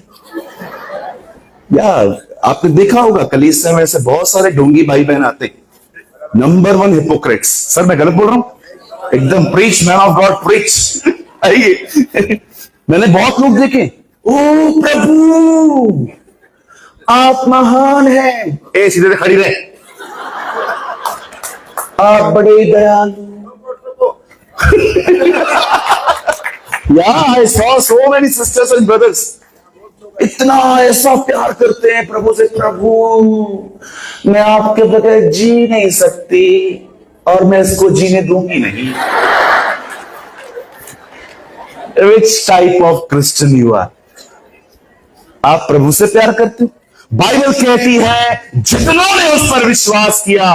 यार आपने देखा होगा कलीसिया में से बहुत सारे ढोंगी भाई बहन आते, नंबर 1 हिपोक्रेट्स। सर मैं गलत बोल रहा हूं? एकदम preach man of God, preach. आइए, मैंने बहुत लोग देखे, ओ प्रभु आप महान हैं। ए सीधे से खड़ी रहे, आप बड़े दयालु। Yeah, I saw so many sisters and brothers. इतना ऐसा प्यार करते हैं प्रभु से, प्रभु मैं आपके बगैर जी नहीं सकती और मैं इसको जीने दूंगी नहीं. Which type of Christian you are? आप प्रभु से प्यार करते हो? बाइबल कहती है जितनों ने उस पर विश्वास किया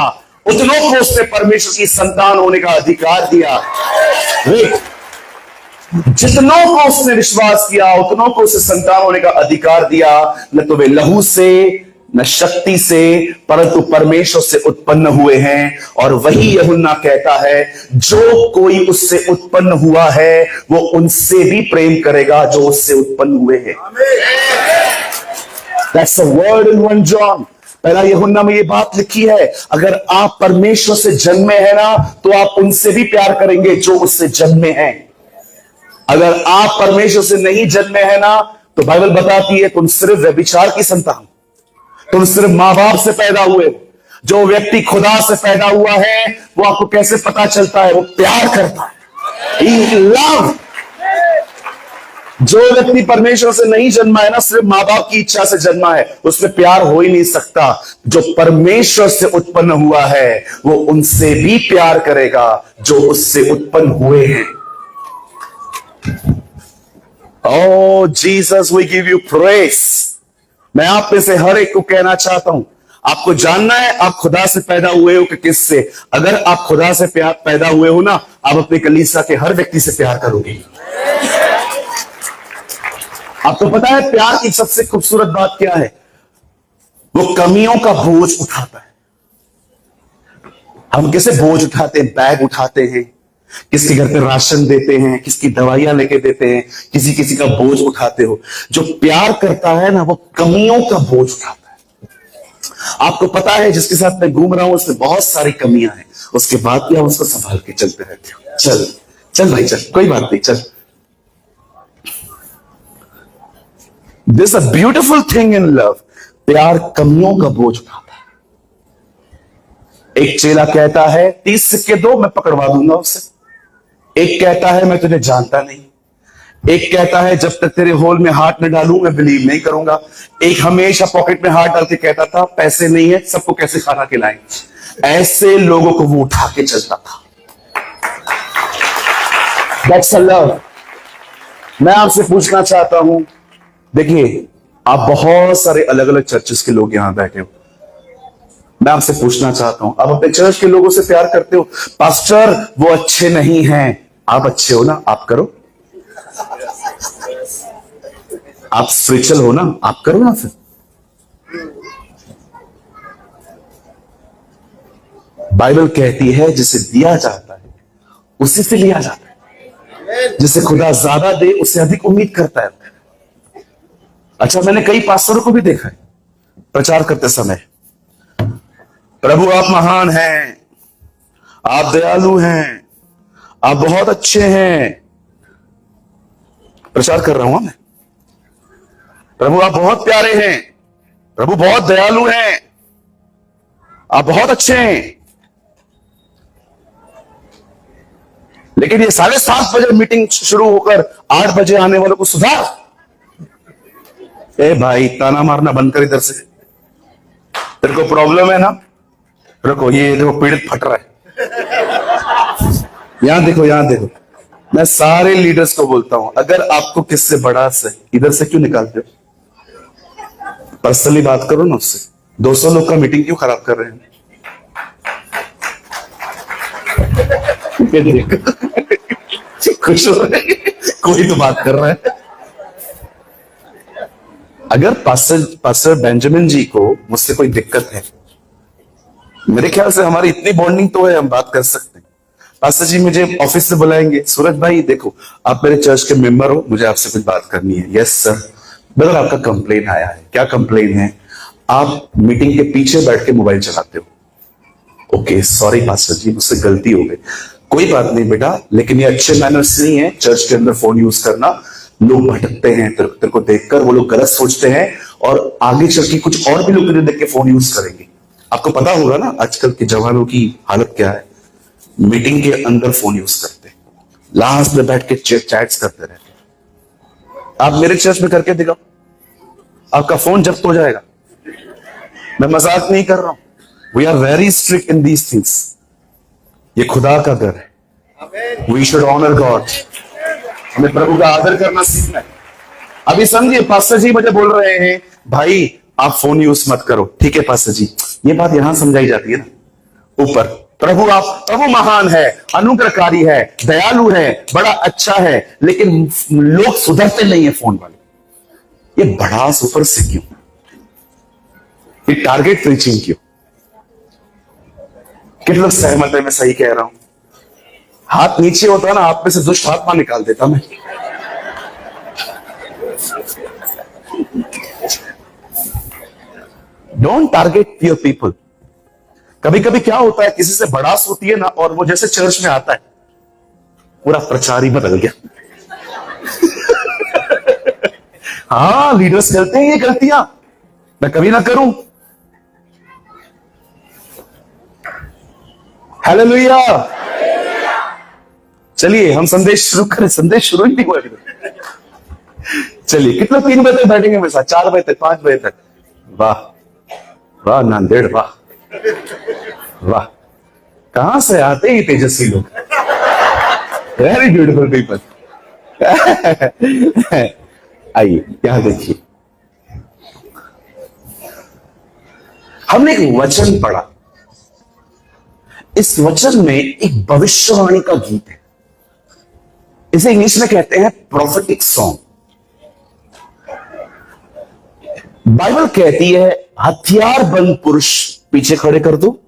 उतनों को उसने परमेश्वर की संतान होने का अधिकार दिया. जितनों को उसने विश्वास किया उतनों को उसे संतान होने का अधिकार दिया. न तो वे लहू से न शक्ति से परंतु परमेश्वर से उत्पन्न हुए हैं. और वही यूहन्ना कहता है जो कोई उससे उत्पन्न हुआ है वो उनसे भी प्रेम करेगा जो उससे उत्पन्न हुए हैं. That's a word in 1 John. पहला यूहन्ना में ये बात लिखी है, अगर आप परमेश्वर से जन्मे हैं ना तो आप उनसे भी प्यार करेंगे जो उससे जन्मे हैं. अगर आप परमेश्वर से नहीं जन्मे हैं ना तो बाइबल बताती है तुम सिर्फ व्यभिचार की संतान, तुम सिर्फ मां बाप से पैदा हुए. जो व्यक्ति खुदा से पैदा हुआ है वो आपको कैसे पता चलता है? वो प्यार करता है. He love. जो व्यक्ति परमेश्वर से नहीं जन्मा है ना, सिर्फ मां बाप की इच्छा से जन्मा है, उसमें प्यार हो ही नहीं सकता. जो परमेश्वर से उत्पन्न हुआ है वो उनसे भी प्यार करेगा जो उससे उत्पन्न हुए हैं. Oh Jesus, we give you praise. मैं आप में से हर एक को कहना चाहता हूं, आपको जानना है आप खुदा से पैदा हुए हो कि किससे. अगर आप खुदा से पैदा हुए हो ना, आप अपने कलीसिया के हर व्यक्ति से प्यार करोगे. आपको पता है प्यार की सबसे खूबसूरत बात क्या है? वो कमियों का बोझ उठाता है. हम कैसे बोझ उठाते हैं? बैग उठाते हैं, किसके घर पे राशन देते हैं, किसकी दवाइयां लेके देते हैं, किसी किसी का बोझ उठाते हो. जो प्यार करता है ना वो कमियों का बोझ उठाता है. आपको पता है जिसके साथ मैं घूम रहा हूं उसमें बहुत सारी कमियां हैं, उसके बाद भी आप उसको संभाल के चलते रहते हो. चल चल भाई चल, कोई बात नहीं, चल. This a beautiful thing in love. प्यार कमियों का बोझ उठाता है. एक चेला कहता है 30 सिक्के दो मैं पकड़वा दूंगा उससे. एक कहता है मैं तुझे जानता नहीं. एक कहता है जब तक तेरे होल में हाथ न डालूं मैं बिलीव नहीं करूंगा. एक हमेशा पॉकेट में हाथ डाल के कहता था पैसे नहीं है सबको कैसे खाना खिलाएं. ऐसे लोगों को वो उठा के चलता था. That's a love. मैं आपसे पूछना चाहता हूं, देखिए आप बहुत सारे अलग अलग चर्चेस के लोग यहां बैठे हो. मैं आपसे पूछना चाहता हूं, आप अपने चर्च के लोगों से प्यार करते हो? पास्टर वो अच्छे नहीं हैं. आप अच्छे हो ना, आप करो. आप स्पिरिचुअल हो ना, आप करो ना. फिर बाइबल कहती है जिसे दिया जाता है उसी से लिया जाता है. जिसे खुदा ज्यादा दे उससे अधिक उम्मीद करता है. अच्छा, मैंने कई पास्टरों को भी देखा है प्रचार करते समय, प्रभु आप महान हैं, आप दयालु हैं, आप बहुत अच्छे हैं. प्रचार कर रहा हूं मैं, प्रभु आप बहुत प्यारे हैं, प्रभु बहुत दयालु हैं, आप बहुत अच्छे हैं. लेकिन ये 7:30 बजे मीटिंग शुरू होकर 8 बजे आने वालों को सुधार. ए भाई ताना मारना बंद कर इधर से. तेरे को प्रॉब्लम है ना, रखो ये देखो पीड़ित फट रहा है. यहां देखो, यहां देखो. मैं सारे लीडर्स को बोलता हूं अगर आपको किससे बड़ा से इधर से क्यों निकालते हो? पर्सनली बात करो ना उससे. 200 लोग का मीटिंग क्यों खराब कर रहे हैं? खुश हो रहे हैं, कोई तो बात कर रहा है. अगर पास्टर बेंजामिन जी को मुझसे कोई दिक्कत है, मेरे ख्याल से हमारी इतनी बॉन्डिंग तो है, हम बात कर सकते हैं. पास्टर जी मुझे ऑफिस से बुलाएंगे, सूरज भाई देखो आप मेरे चर्च के मेंबर हो, मुझे आपसे कुछ बात करनी है. Yes sir. ब्रदर आपका कंप्लेन आया है. क्या कंप्लेन है? आप मीटिंग के पीछे बैठ के मोबाइल चलाते हो. ओके सॉरी पास्टर जी मुझसे गलती हो गई. कोई बात नहीं बेटा, लेकिन ये अच्छे मैनर्स नहीं है चर्च के अंदर फोन यूज करना. लोग भटकते हैं, तेरे को देखकर वो लोग गलत सोचते हैं और आगे चल के कुछ और भी लोग तुझे देख के फोन यूज करेंगे. आपको पता होगा ना आजकल के जवानों की हालत क्या है, मीटिंग के अंदर फोन यूज करते हैं. लास्ट में बैठ के चैट्स करते रहते हैं। आप मेरे चर्च में करके दिखाओ, आपका फोन जब्त हो जाएगा। मैं मजाक नहीं कर रहा हूं। We are very strict in these things. ये खुदा का घर है। We should honour God. हमें प्रभु का आदर करना सीखना है। अभी समझिए, पास्टर जी मुझे बोल रहे हैं भाई आप फोन यूज मत करो। ठीक है पास्टर जी, ये बात यहां समझाई जाती है ना ऊपर। प्रभु महान है, अनुग्रहकारी है, दयालु है, बड़ा अच्छा है, लेकिन लोग सुधरते नहीं है फोन वाले। ये बड़ा सुपर से क्यों? ये टारगेट प्रीचिंग क्यों? कितने लोग सहमत है मैं सही कह रहा हूं? हाथ नीचे होता ना, आप में से दुष्ट आत्मा निकाल देता मैं। Don't target your people. कभी कभी क्या होता है, किसी से बड़ास होती है ना, और वो जैसे चर्च में आता है पूरा प्रचार ही बदल गया। हाँ, लीडर्स करते हैं ये गलतियां, मैं कभी ना करूं। हालेलुया। चलिए हम संदेश शुरू करें। संदेश शुरू ही नहीं हुआ अभी तक। चलिए, कितना 3 बजे तक बैठेंगे मेरे साथ? 4 बजे तक, 5 बजे तक? वाह वाह नांदेड़, वाह वाह। कहां से आते हैं तेजस्वी लोग? Very beautiful people. आइए यहां देखिए, हमने एक वचन पढ़ा। इस वचन में एक भविष्यवाणी का गीत है। इसे इंग्लिश में कहते हैं प्रोफेटिक सॉन्ग। बाइबल कहती है हथियारबंद पुरुष पीछे खड़े कर दो,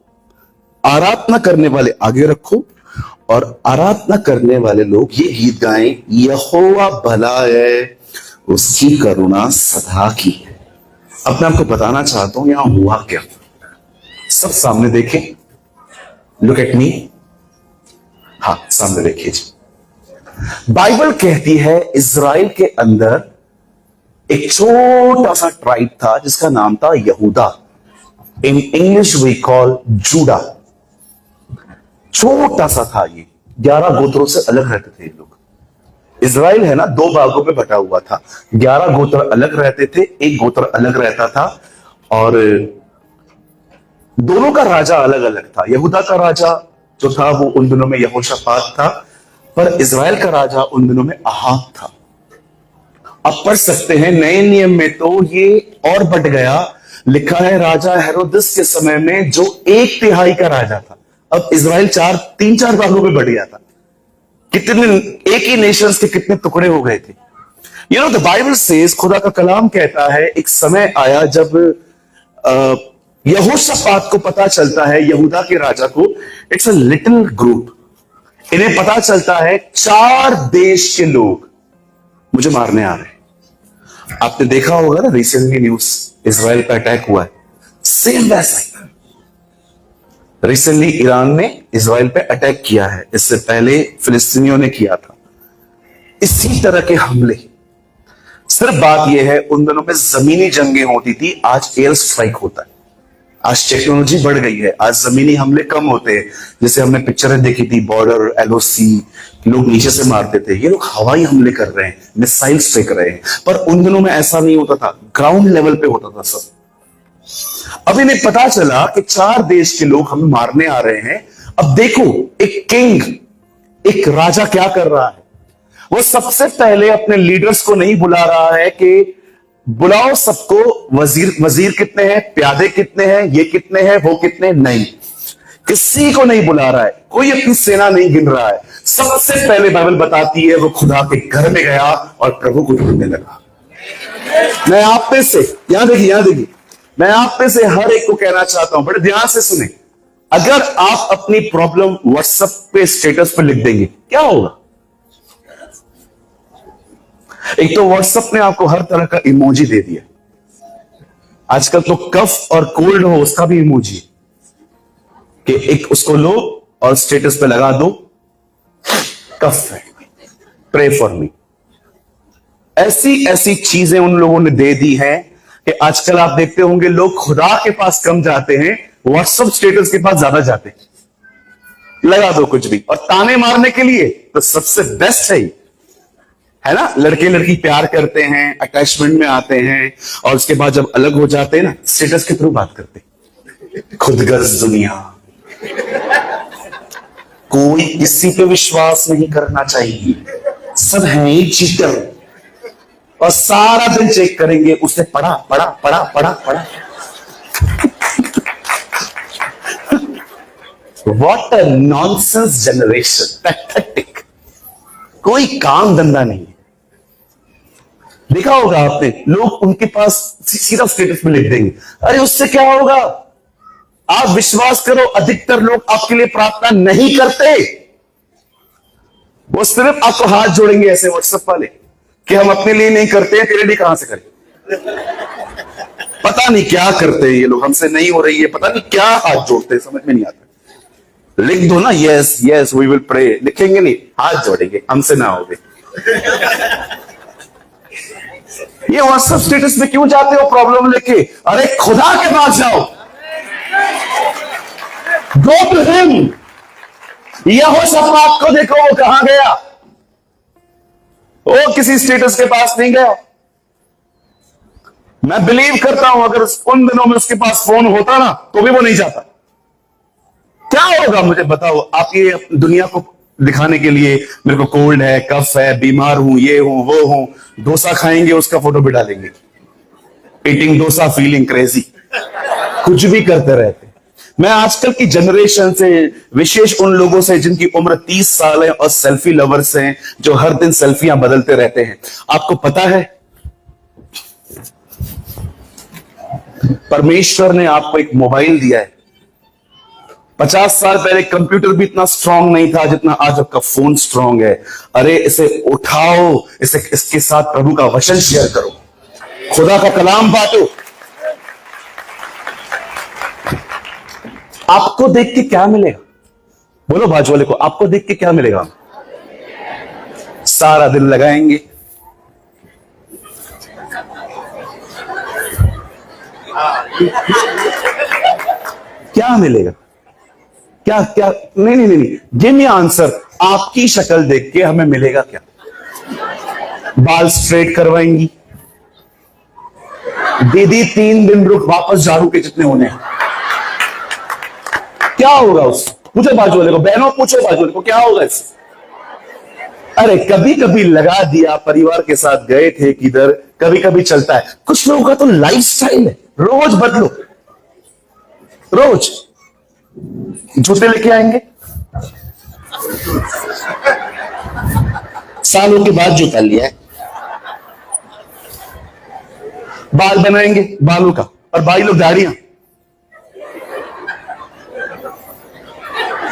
आराधना करने वाले आगे रखो, और आराधना करने वाले लोग ये गीत गाएं, यहोवा भला है, उसकी करुणा सदा की है। अब मैं आपको बताना चाहता हूं यहां हुआ क्या। सब सामने देखें, लुक एट मी। हाँ, सामने देखिए जी। बाइबल कहती है इजराइल के अंदर एक छोटा सा ट्राइब था जिसका नाम था यहूदा। In English we call Judah. छोटा सा था ये, 11 गोत्रों से अलग रहते थे ये लोग। इजराइल है ना, 2 भागों में बटा हुआ था। 11 गोत्र अलग रहते थे, एक गोत्र अलग रहता था, और दोनों का राजा अलग अलग था। यहूदा का राजा जो था वो उन दिनों में यहोशापात था, पर इजराइल का राजा उन दिनों में आहाब था। अब पढ़ सकते हैं नए नियम में तो ये और बढ़ गया। लिखा है राजा हेरोदस के समय में जो 1/3 का राजा था, अब इजराइल 3-4 भागों में बढ़ गया था। कितने एक ही नेशंस के कितने टुकड़े हो गए थे। You know the Bible says, खुदा का कलाम कहता है एक समय आया जब यहोशापात को पता चलता है, यहूदा के राजा को, इट्स अ लिटिल ग्रुप, इन्हें पता चलता है 4 देश के लोग मुझे मारने आ रहे हैं। आपने देखा होगा ना रिसेंटली न्यूज, इजराइल पे अटैक हुआ है, सेम वैसा ही। रिसेंटली ईरान ने इजराइल पे अटैक किया है, इससे पहले फिलिस्तीनियों ने किया था। इसी तरह के हमले। सिर्फ बात यह है उन दिनों में जमीनी जंगें होती थी, आज एयर स्ट्राइक होता है। आज टेक्नोलॉजी बढ़ गई है, आज जमीनी हमले कम होते हैं। जैसे हमने पिक्चरें देखी थी, बॉर्डर, एलओसी, लोग नीचे से मारते थे, ये लोग हवाई हमले कर रहे हैं, मिसाइल्स फेंक रहे हैं। पर उन दिनों में ऐसा नहीं होता था, ग्राउंड लेवल पे होता था सब। अब इन्हें पता चला कि 4 देश के लोग हमें मारने आ रहे हैं। अब देखो, एक किंग, एक राजा क्या कर रहा है। वो सबसे पहले अपने लीडर्स को नहीं बुला रहा है कि बुलाओ सबको, वजीर कितने हैं, प्यादे कितने हैं, ये कितने हैं, वो कितने, नहीं, किसी को नहीं बुला रहा है, कोई अपनी सेना नहीं गिन रहा है। सबसे पहले बाइबल बताती है वो खुदा के घर में गया और प्रभु को ढूंढने लगा। मैं आप में से, यहां देखिए, मैं आप में से हर एक को कहना चाहता हूं, बड़े ध्यान से सुने। अगर आप अपनी प्रॉब्लम व्हाट्सएप पे स्टेटस पे लिख देंगे, क्या होगा? एक तो व्हाट्सएप ने आपको हर तरह का इमोजी दे दिया। आजकल तो कफ और कोल्ड हो उसका भी इमोजी, कि एक उसको लो और स्टेटस पे लगा दो, कफ है, प्रे फॉर मी। ऐसी ऐसी चीजें उन लोगों ने दे दी हैं कि आजकल आप देखते होंगे लोग खुदा के पास कम जाते हैं, व्हाट्सएप स्टेटस के पास ज्यादा जाते हैं। लगा दो कुछ भी। और ताने मारने के लिए तो सबसे बेस्ट है ना, लड़के लड़की प्यार करते हैं, अटैचमेंट में आते हैं, और उसके बाद जब अलग हो जाते हैं ना, स्टेटस के थ्रू बात करते हैं। खुदगर्ज दुनिया, कोई किसी पे विश्वास नहीं करना चाहिए, सब है ही चीटर, और सारा दिन चेक करेंगे उसने पढ़ा पढ़ा पढ़ा पढ़ा पढ़ा। What a nonsense generation, pathetic। कोई काम धंधा नहीं है। देखा होगा आपने, लोग उनके पास सीधा स्टेटस में लिख देंगे, अरे उससे क्या होगा। आप विश्वास करो, अधिकतर लोग आपके लिए प्रार्थना नहीं करते, वो सिर्फ आपको हाथ जोड़ेंगे ऐसे व्हाट्सएप वाले कि हम अपने लिए नहीं करते हैं, तेरे लिए कहां से करें। पता नहीं क्या करते हैं ये लोग, हमसे नहीं हो रही है, पता नहीं क्या हाथ जोड़ते हैं, समझ में नहीं आता। लिख दो ना, yes yes we will pray, लिखेंगे नहीं, हाथ जोड़ेंगे, हमसे ना होगे। ये व्हाट्सएप स्टेटस में क्यों जाते हो प्रॉब्लम लेके? अरे खुदा के पास जाओ, गो टू हिम। यहोशापात को देखो, वो कहां गया, वो किसी स्टेटस के पास नहीं गया। मैं बिलीव करता हूं अगर उन दिनों में उसके पास फोन होता ना, तो भी वो नहीं जाता। क्या होगा मुझे बताओ, आप ये दुनिया को दिखाने के लिए मेरे को कोल्ड है, कफ है, बीमार हूं, ये हूं वो हूं, डोसा खाएंगे उसका फोटो भी डालेंगे, ईटिंग डोसा फीलिंग क्रेजी, कुछ भी करते रहते। मैं आजकल की जनरेशन से, विशेष उन लोगों से जिनकी उम्र 30 साल है और सेल्फी लवर्स हैं, जो हर दिन सेल्फियां बदलते रहते हैं। आपको पता है परमेश्वर ने आपको एक मोबाइल दिया है। 50 साल पहले कंप्यूटर भी इतना स्ट्रांग नहीं था जितना आज आपका फोन स्ट्रांग है। अरे इसे उठाओ, इसके साथ प्रभु का वचन शेयर करो, खुदा का कलाम बांटो। आपको देख के क्या मिलेगा? बोलो बाजू वाले को, आपको देख के क्या मिलेगा? सारा दिन लगाएंगे, क्या मिलेगा? क्या क्या? नहीं नहीं नहीं, गिव मी आंसर। आपकी शक्ल देख के हमें मिलेगा क्या? बाल स्ट्रेट करवाएंगी, दीदी 3 दिन रुक, वापस झाड़ू के जितने होने हैं। क्या होगा उससे? पूछो बाजू वाले को, बहनों पूछो बाजू वाले को, क्या होगा इससे? अरे कभी कभी लगा दिया, परिवार के साथ गए थे किधर, कभी कभी चलता है। कुछ लोगों का तो लाइफस्टाइल है, रोज बदलो, रोज जूते लेके आएंगे, सालों के बाद जूता लिया है, बाल बनाएंगे बालों का, और भाई लोग दाढ़ियां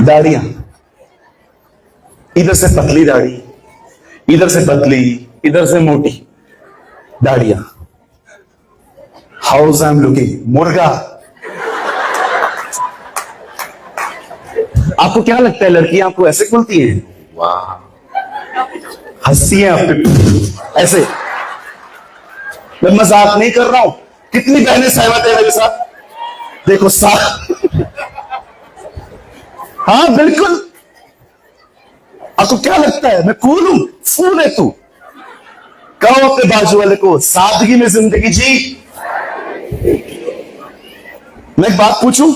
दाढ़ियां, इधर से पतली दाढ़ी, इधर से पतली, इधर से मोटी दाढ़ियां। हाउस आई एम लुकिंग, मुर्गा। आपको क्या लगता है लड़कियां आपको ऐसे बोलती हैं? वाह, हंसती हैं आप पे ऐसे। मैं मजाक नहीं कर रहा हूं, कितनी बहनें सहमत है मेरे साथ? देखो हाँ बिल्कुल। आपको क्या लगता है मैं कूल हूं? फूल है तू। कहो अपने बाजू वाले को, सादगी में जिंदगी जी। मैं एक बात पूछूं,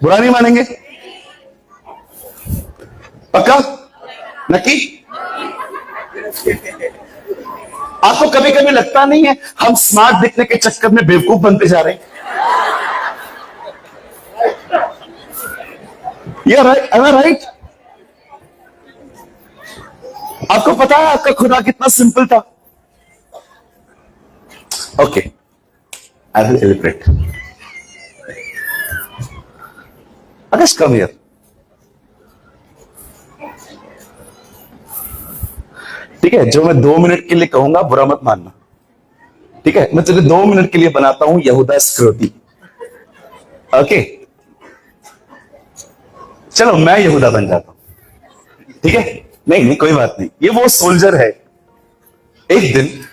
बुरा नहीं मानेंगे? पक्का? नक्की? आपको कभी कभी लगता नहीं है हम स्मार्ट दिखने के चक्कर में बेवकूफ बनते जा रहे हैं? ये राइट, am I right? आपको पता है आपका खुदा कितना सिंपल था? Okay, I will एलिब्रेट। Agas, come here. ठीक है, जो मैं 2 मिनट के लिए कहूंगा बुरा मत मानना, ठीक है? मैं तुझे 2 मिनट के लिए बनाता हूं यहूदा इस्करियोती। ओके, चलो मैं यहूदा बन जाता हूं, ठीक है? नहीं नहीं कोई बात नहीं, ये वो सोल्जर है। एक दिन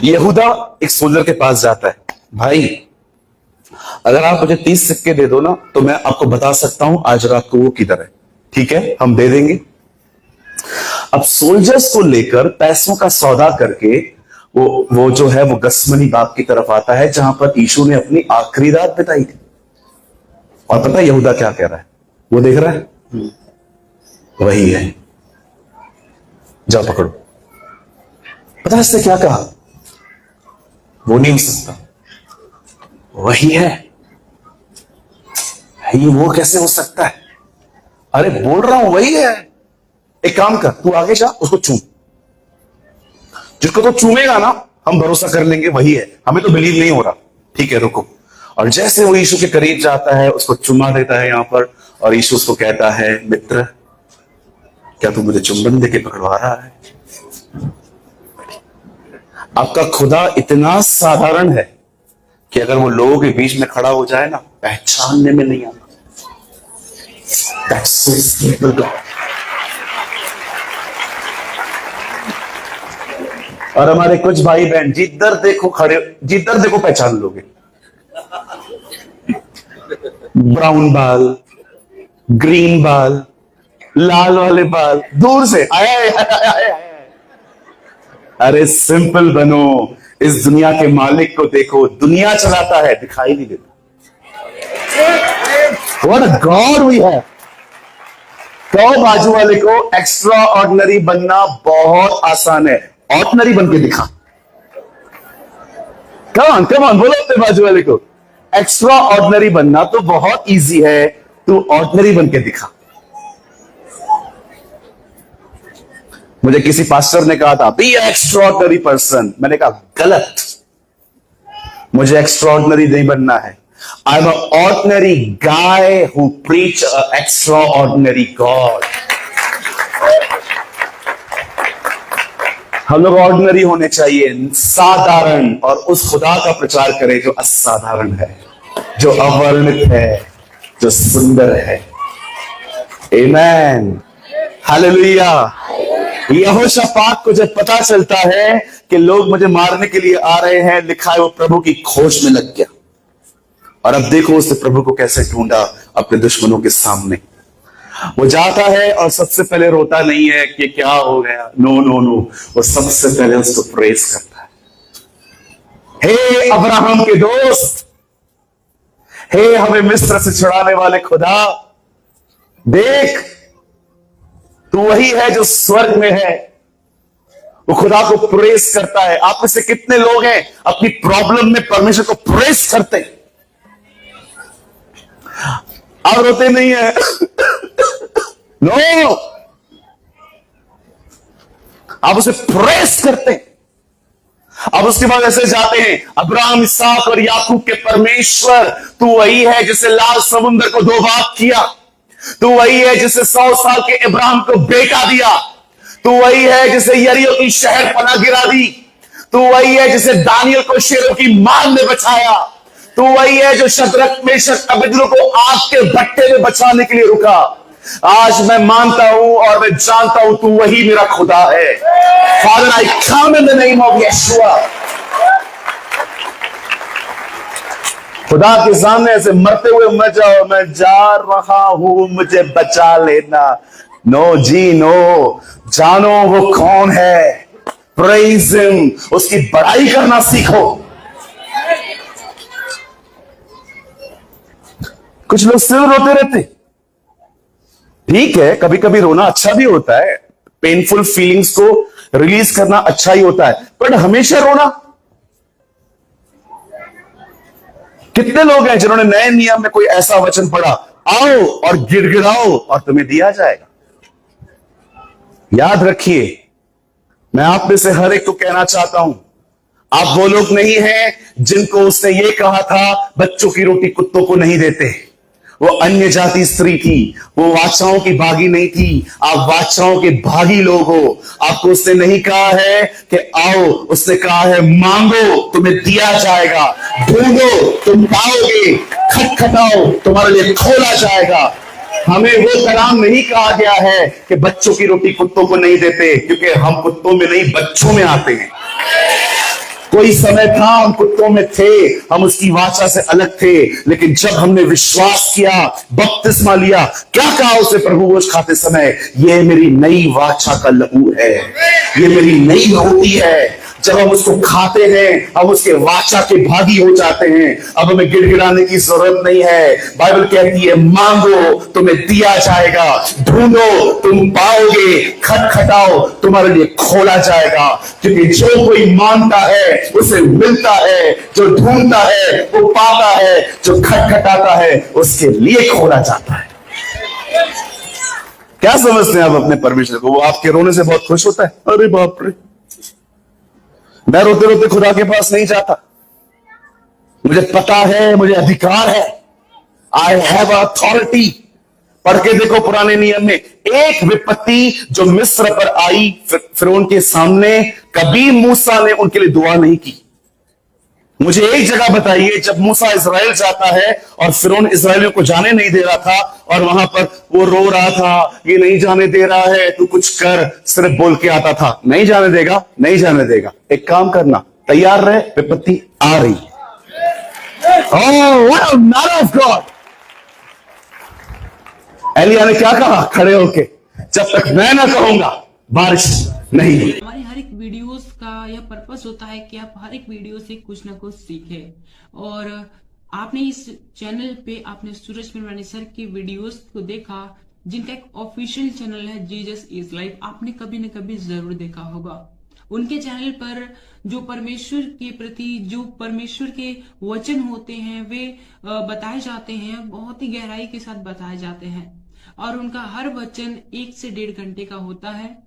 यहूदा एक सोल्जर के पास जाता है, भाई अगर आप मुझे 30 सिक्के दे दो ना, तो मैं आपको बता सकता हूं आज रात को वो किधर है। ठीक है, हम दे देंगे। अब सोल्जर्स को लेकर पैसों का सौदा करके वो जो है वो गसमनी बाग की तरफ आता है, जहां पर यीशु ने अपनी आखिरी रात बिताई थी। और पता है यहूदा क्या कह रहा है? वो देख रहा है, वही है, जाओ पकड़ो। पता है इसने क्या कहा? वो नहीं हो सकता, वही है। ये वो कैसे हो सकता है? अरे बोल रहा हूं वही है। एक काम कर, तू आगे जा, उसको चूम। जिसको तो चूमेगा ना, हम भरोसा कर लेंगे वही है। हमें तो बिलीव नहीं हो रहा। ठीक है, रुको। और जैसे वो यीशु के करीब जाता है, उसको चुमा देता है यहां पर, और यीशु उसको कहता है, मित्र, क्या तू मुझे चुंबन देके पकड़वा रहा है? आपका खुदा इतना साधारण है कि अगर वो लोगों के बीच में खड़ा हो जाए ना, पहचानने में नहीं आता। That's so simple God. और हमारे कुछ भाई बहन जिधर देखो खड़े, जिधर देखो पहचान लोगे। ब्राउन बाल, ग्रीन बाल, लाल वाले बाल, दूर से आया। अरे सिंपल बनो, इस दुनिया के मालिक को देखो, दुनिया चलाता है, दिखाई नहीं देता। What a God we have. तो बाजू वाले को एक्स्ट्रा ऑर्डिनरी बनना बहुत आसान है। ऑर्डिनरी बन के दिखा। कम ऑन बोलो अपने बाजू वाले को, एक्स्ट्रा ऑर्डिनरी बनना तो बहुत इजी है, तू ऑर्डिनरी बन के दिखा। मुझे किसी पास्टर ने कहा था, बी एक्स्ट्रा ऑर्डिनरी पर्सन। मैंने कहा गलत, मुझे एक्स्ट्रा ऑर्डिनरी नहीं बनना है। I am an ordinary guy who preach an extraordinary God. हम लोग ऑर्डिनरी होने चाहिए, साधारण, और उस खुदा का प्रचार करें जो असाधारण है, जो अवर्णित है, जो सुंदर है। आमेन, हालेलुया। यहोशापात को जब पता चलता है कि लोग मुझे मारने के लिए आ रहे हैं, लिखा है वो प्रभु की खोज में लग गया। और अब देखो उसने प्रभु को कैसे ढूंढा अपने दुश्मनों के सामने। वो जाता है और सबसे पहले रोता नहीं है कि क्या हो गया, नो, वो सबसे पहले उसको प्रेज करता है। हे अब्राहम के दोस्त, हे हमें मिस्र से छुड़ाने वाले खुदा, देख तू वही है जो स्वर्ग में है। वो खुदा को प्रेज करता है। आप में से कितने लोग हैं अपनी प्रॉब्लम में परमेश्वर को प्रेज करते हैं? आप रोते नहीं है? नो, आप उसे प्रेस करते हैं। अब उसके बाद ऐसे जाते हैं, अब्राहम, इसहाक और याकूब के परमेश्वर, तू वही है जिसे लाल समुद्र को 2 भाग किया। तू वही है जिसे 100 साल के इब्राहिम को बेटा दिया। तू वही है जिसे यरीहो की शहर पना गिरा दी। तू वही है जिसे दानियल को शेरों की मार ने बचाया। तू वही है जो शद्रक, मेशक, अबेदनगो को आग के भट्टे में बचाने के लिए रुका। आज मैं मानता हूं और मैं जानता हूं तू वही मेरा खुदा है। Father, I come in the name of Yeshua. खुदा के सामने ऐसे मरते हुए मत जाओ, मैं जा रहा हूं, मुझे बचा लेना। नो जी नो, जानो वो कौन है, प्रेज हिम, उसकी बड़ाई करना सीखो। कुछ लोग सिर्फ रोते रहते। ठीक है, कभी कभी रोना अच्छा भी होता है, पेनफुल फीलिंग्स को रिलीज करना अच्छा ही होता है, बट हमेशा रोना। कितने लोग हैं जिन्होंने नए नियम में कोई ऐसा वचन पढ़ा, आओ और गिड़गिड़ाओ और तुम्हें दिया जाएगा। याद रखिए, मैं आप में से हर एक को कहना चाहता हूं, आप वो लोग नहीं हैं जिनको उसने ये कहा था बच्चों की रोटी कुत्तों को नहीं देते। वो अन्य जाति स्त्री थी, वो वाचाओं की भागी नहीं थी। आप वाचाओं के भागी लोग हो। आपको उसने नहीं कहा है कि आओ, उसने कहा है मांगो तुम्हें दिया जाएगा, ढूंढो तुम पाओगे, खटखटाओ तुम्हारे लिए खोला जाएगा। हमें वो कलाम नहीं कहा गया है कि बच्चों की रोटी कुत्तों को नहीं देते, क्योंकि हम कुत्तों में नहीं बच्चों में आते हैं। कोई समय था हम कुत्तों में थे, हम उसकी वाचा से अलग थे, लेकिन जब हमने विश्वास किया, बपतिस्मा लिया, क्या कहा उसे प्रभु गोश्त खाते समय? ये मेरी नई वाचा का लहू है, ये मेरी नई रोटी है। जब हम उसको खाते हैं हम उसके वाचा के भागी हो जाते हैं। अब हमें गिड़गिड़ाने की जरूरत नहीं है। बाइबल कहती है मांगो तुम्हें दिया जाएगा, ढूंढो तुम पाओगे, खटखटाओ तुम्हारे लिए खोला जाएगा। क्योंकि जो कोई मांगता है उसे मिलता है, जो ढूंढता है वो पाता है, जो खटखटाता है उसके लिए खोला जाता है। क्या समझते हैं आप अपने परमेश्वर को? वो आपके रोने से बहुत खुश होता है? अरे बाप रे, मैं रोते रोते खुदा के पास नहीं जाता। मुझे पता है, मुझे अधिकार है, आई हैव अथॉरिटी। पढ़ के देखो पुराने नियम में, एक विपत्ति जो मिस्र पर आई फिरौन के सामने, कभी मूसा ने उनके लिए दुआ नहीं की। मुझे एक जगह बताइए जब मूसा इजराइल जाता है और फिरौन इजराइलियों को जाने नहीं दे रहा था और वहां पर वो रो रहा था, ये नहीं जाने दे रहा है, तू कुछ कर, सिर्फ बोल के आता था, नहीं जाने देगा, नहीं जाने देगा। एक काम करना, तैयार रहे, विपत्ति आ रही। Oh what a man of God. एलिया ने क्या कहा खड़े होके? जब तक मैं ना कहूंगा बारिश नहीं। हमारे हर एक वीडियोस का यह पर्पस होता है कि आप हर एक वीडियो से कुछ ना कुछ सीखें। और आपने इस चैनल पे आपने सूरज पिरवानी सर की वीडियोस को देखा, जिनका एक ऑफिशियल चैनल है जीसस इज लाइफ, आपने कभी न कभी जरूर देखा होगा। उनके चैनल पर जो परमेश्वर के प्रति, जो परमेश्वर के वचन होते हैं वे बताए जाते हैं, बहुत ही गहराई के साथ बताए जाते हैं। और उनका हर वचन 1 से 1.5 घंटे का होता है।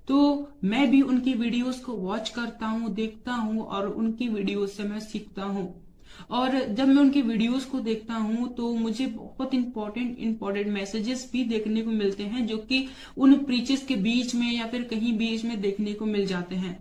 तो मैं भी उनकी वीडियोस को वॉच करता हूँ, देखता हूँ और उनकी वीडियोस से मैं सीखता हूँ। और जब मैं उनकी वीडियोस को देखता हूँ तो मुझे बहुत इंपॉर्टेंट मैसेजेस भी देखने को मिलते हैं, जो कि उन प्रीचेस के बीच में या फिर कहीं बीच में देखने को मिल जाते हैं।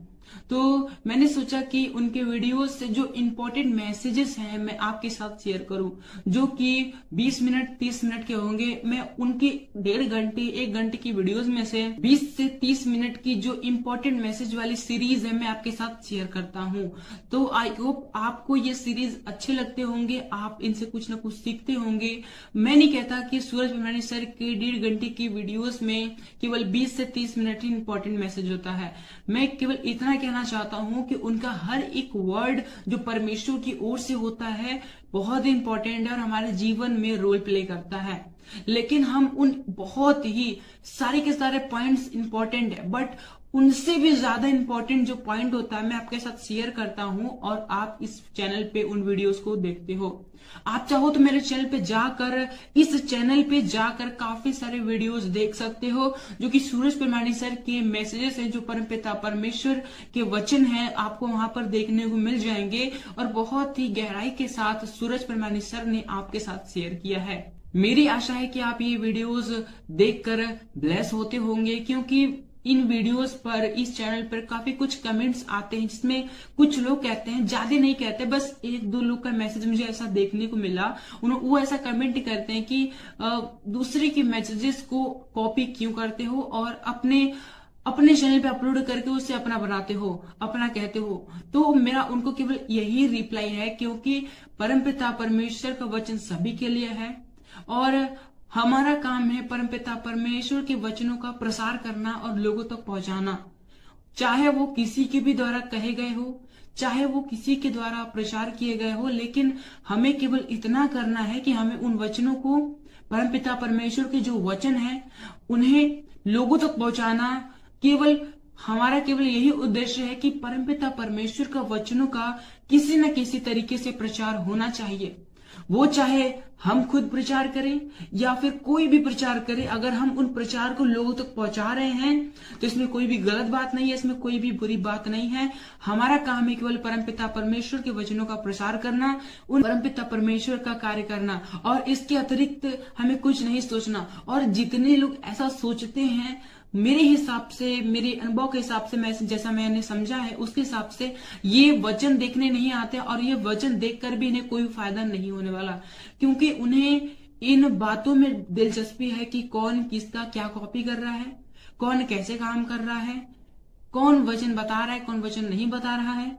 तो मैंने सोचा कि उनके वीडियोस से जो इम्पोर्टेंट मैसेजेस हैं मैं आपके साथ शेयर करूं, जो कि 20 मिनट 30 मिनट के होंगे। मैं उनकी 1.5 घंटे 1 घंटे की वीडियोस में से 20 से 30 मिनट की जो इम्पोर्टेंट मैसेज वाली सीरीज है मैं आपके साथ शेयर करता हूं। तो आई होप आपको ये सीरीज अच्छे लगते होंगे, आप इनसे कुछ ना कुछ सीखते होंगे। मैं नहीं कहता कि सूरज पिरवानी सर के 1.5 घंटे की वीडियोस में केवल 20 से 30 मिनट ही इम्पोर्टेंट मैसेज होता है। मैं केवल इतना कहना चाहता हूं कि उनका हर एक वर्ड जो परमेश्वर की ओर से होता है बहुत ही इंपॉर्टेंट है और हमारे जीवन में रोल प्ले करता है। लेकिन हम उन बहुत ही सारे के सारे पॉइंट्स इंपॉर्टेंट है, बट उनसे भी ज्यादा इंपॉर्टेंट जो पॉइंट होता है मैं आपके साथ शेयर करता हूं और आप इस चैनल पे उन वीडियोस को देखते हो। आप चाहो तो मेरे चैनल पे जाकर, इस चैनल पे जाकर काफी सारे वीडियोस देख सकते हो, जो कि सूरज पिरवानी सर के मैसेजेस हैं, जो परमपिता परमेश्वर के वचन हैं, आपको वहां पर देखने को मिल जाएंगे और बहुत ही गहराई के साथ सूरज पिरवानी सर ने आपके साथ शेयर किया है। मेरी आशा है कि आप ये वीडियोस देखकर ब्लेस होते होंगे, क्योंकि इन वीडियोस पर, इस चैनल पर काफी कुछ कमेंट्स आते हैं जिसमें कुछ लोग कहते हैं, ज्यादा नहीं कहते, बस 1-2 लोग का मैसेज मुझे ऐसा देखने को मिला, वो ऐसा कमेंट करते हैं कि दूसरे के मैसेजेस को कॉपी क्यों करते हो और अपने चैनल पे अपलोड करके उसे अपना बनाते हो, अपना कहते हो। तो मेरा उनको केवल यही रिप्लाई है, क्योंकि परमपिता परमेश्वर का वचन सभी के लिए है और हमारा काम है परमपिता परमेश्वर के वचनों का प्रसार करना और लोगों तक पहुंचाना, चाहे वो किसी के भी द्वारा कहे गए हो, चाहे वो किसी के द्वारा प्रचार किए गए हो। लेकिन हमें केवल इतना करना है कि हमें उन वचनों को, परमपिता परमेश्वर के जो वचन है उन्हें लोगों तक पहुंचाना। हमारा केवल यही उद्देश्य है कि परमपिता परमेश्वर का वचनों का किसी न किसी तरीके से प्रचार होना चाहिए। वो चाहे हम खुद प्रचार करें या फिर कोई भी प्रचार करे, अगर हम उन प्रचार को लोगों तक पहुंचा रहे हैं तो इसमें कोई भी गलत बात नहीं है, इसमें कोई भी बुरी बात नहीं है। हमारा काम है केवल परमपिता परमेश्वर के वचनों का प्रसार करना, उन परमपिता परमेश्वर का कार्य करना और इसके अतिरिक्त हमें कुछ नहीं सोचना। और जितने लोग ऐसा सोचते हैं, मेरे हिसाब से, मेरे अनुभव के हिसाब से, मैं जैसा मैंने समझा है उसके हिसाब से ये वचन देखने नहीं आते और ये वचन देखकर भी इन्हें कोई फायदा नहीं होने वाला, क्योंकि उन्हें इन बातों में दिलचस्पी है कि कौन किसका क्या कॉपी कर रहा है, कौन कैसे काम कर रहा है, कौन वचन बता रहा है, कौन वचन नहीं बता रहा है,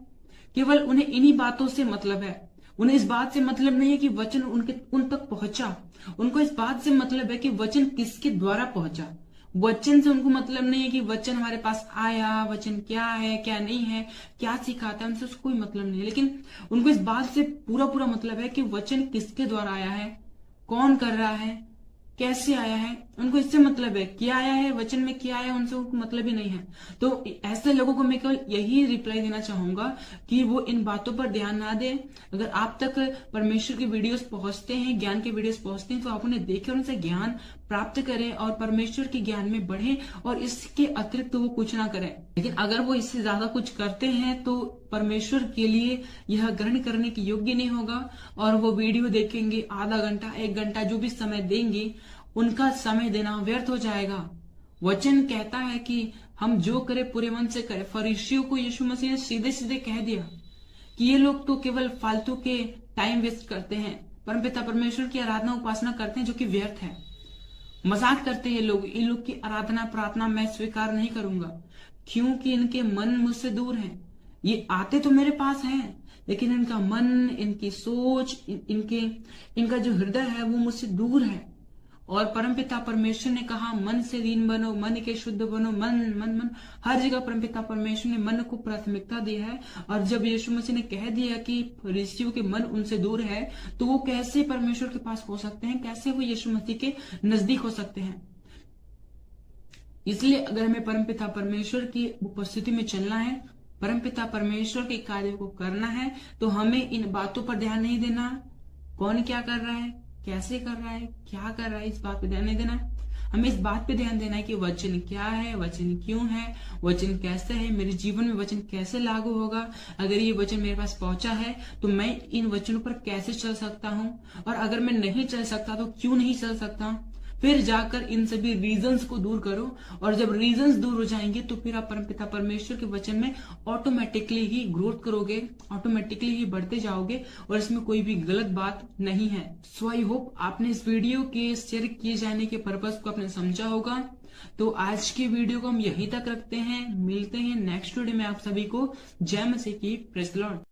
केवल उन्हें इन्हीं बातों से मतलब है। उन्हें इस बात से मतलब नहीं है कि वचन उन तक पहुंचा। उनको इस बात से मतलब है कि वचन किसके द्वारा पहुंचा। वचन से उनको मतलब नहीं है कि वचन हमारे पास आया, वचन क्या है क्या नहीं है, क्या सिखाता है, उनसे उसको कोई मतलब नहीं है। लेकिन उनको इस बात से पूरा मतलब है कि वचन किसके द्वारा आया है, कौन कर रहा है, कैसे आया है, उनको इससे मतलब है। क्या आया है, वचन में क्या आया, उनसे उनको मतलब ही नहीं है। तो ऐसे लोगों को मैं केवल यही रिप्लाई देना चाहूंगा कि वो इन बातों पर ध्यान ना दें। अगर आप तक परमेश्वर की वीडियोस पहुंचते हैं, ज्ञान के वीडियोस पहुंचते हैं, तो आप उन्हें देखें, उनसे ज्ञान प्राप्त करें और परमेश्वर के ज्ञान में बढ़ें, और इसके अतिरिक्त वो कुछ ना करें। लेकिन अगर वो इससे ज्यादा कुछ करते हैं तो परमेश्वर के लिए यह ग्रहण करने के योग्य नहीं होगा। और वो वीडियो देखेंगे, आधा घंटा 1 घंटा जो भी समय देंगे, उनका समय देना व्यर्थ हो जाएगा। वचन कहता है कि हम जो करें पूरे मन से करें। फरीसियों को यीशु मसीह ने सीधे सीधे कह दिया कि ये लोग तो केवल फालतू के टाइम वेस्ट करते हैं, परमपिता परमेश्वर की आराधना उपासना करते हैं जो कि व्यर्थ है। मजाक करते हैं ये लोग, इन लोग की आराधना प्रार्थना मैं स्वीकार नहीं करूंगा, क्योंकि इनके मन मुझसे दूर हैं। ये आते तो मेरे पास हैं, लेकिन इनका मन, इनकी सोच, इनका जो हृदय है वो मुझसे दूर है। और परमपिता परमेश्वर ने कहा मन से दीन बनो, मन के शुद्ध बनो। मन मन मन हर जगह परमपिता परमेश्वर ने मन को प्राथमिकता दी है। और जब यीशु मसीह ने कह दिया कि फरीसियों के मन उनसे दूर है, तो वो कैसे परमेश्वर के पास हो सकते हैं, कैसे वो यीशु मसीह के नजदीक हो सकते हैं। इसलिए अगर हमें परमपिता परमेश्वर की उपस्थिति में चलना है, परमपिता परमेश्वर के कार्य को करना है, तो हमें इन बातों पर ध्यान नहीं देना। कौन क्या कर रहा है, कैसे कर रहा है, क्या कर रहा है, इस बात पे ध्यान नहीं देना है। हमें इस बात पे ध्यान देना है कि वचन क्या है, वचन क्यों है, वचन कैसे है, मेरे जीवन में वचन कैसे लागू होगा। अगर ये वचन मेरे पास पहुंचा है तो मैं इन वचनों पर कैसे चल सकता हूं, और अगर मैं नहीं चल सकता तो क्यों नहीं चल सकता। फिर जाकर इन सभी रीजंस को दूर करो, और जब रीजंस दूर हो जाएंगे तो फिर आप परमपिता परमेश्वर के वचन में ऑटोमेटिकली ही ग्रोथ करोगे, ऑटोमेटिकली ही बढ़ते जाओगे, और इसमें कोई भी गलत बात नहीं है। सो आई होप आपने इस वीडियो के शेयर किए जाने के पर्पस को आपने समझा होगा। तो आज की वीडियो को हम यहीं तक रखते हैं, मिलते हैं नेक्स्ट वीडियो में आप सभी को। जय मसीह की, प्रेज़ द लॉर्ड।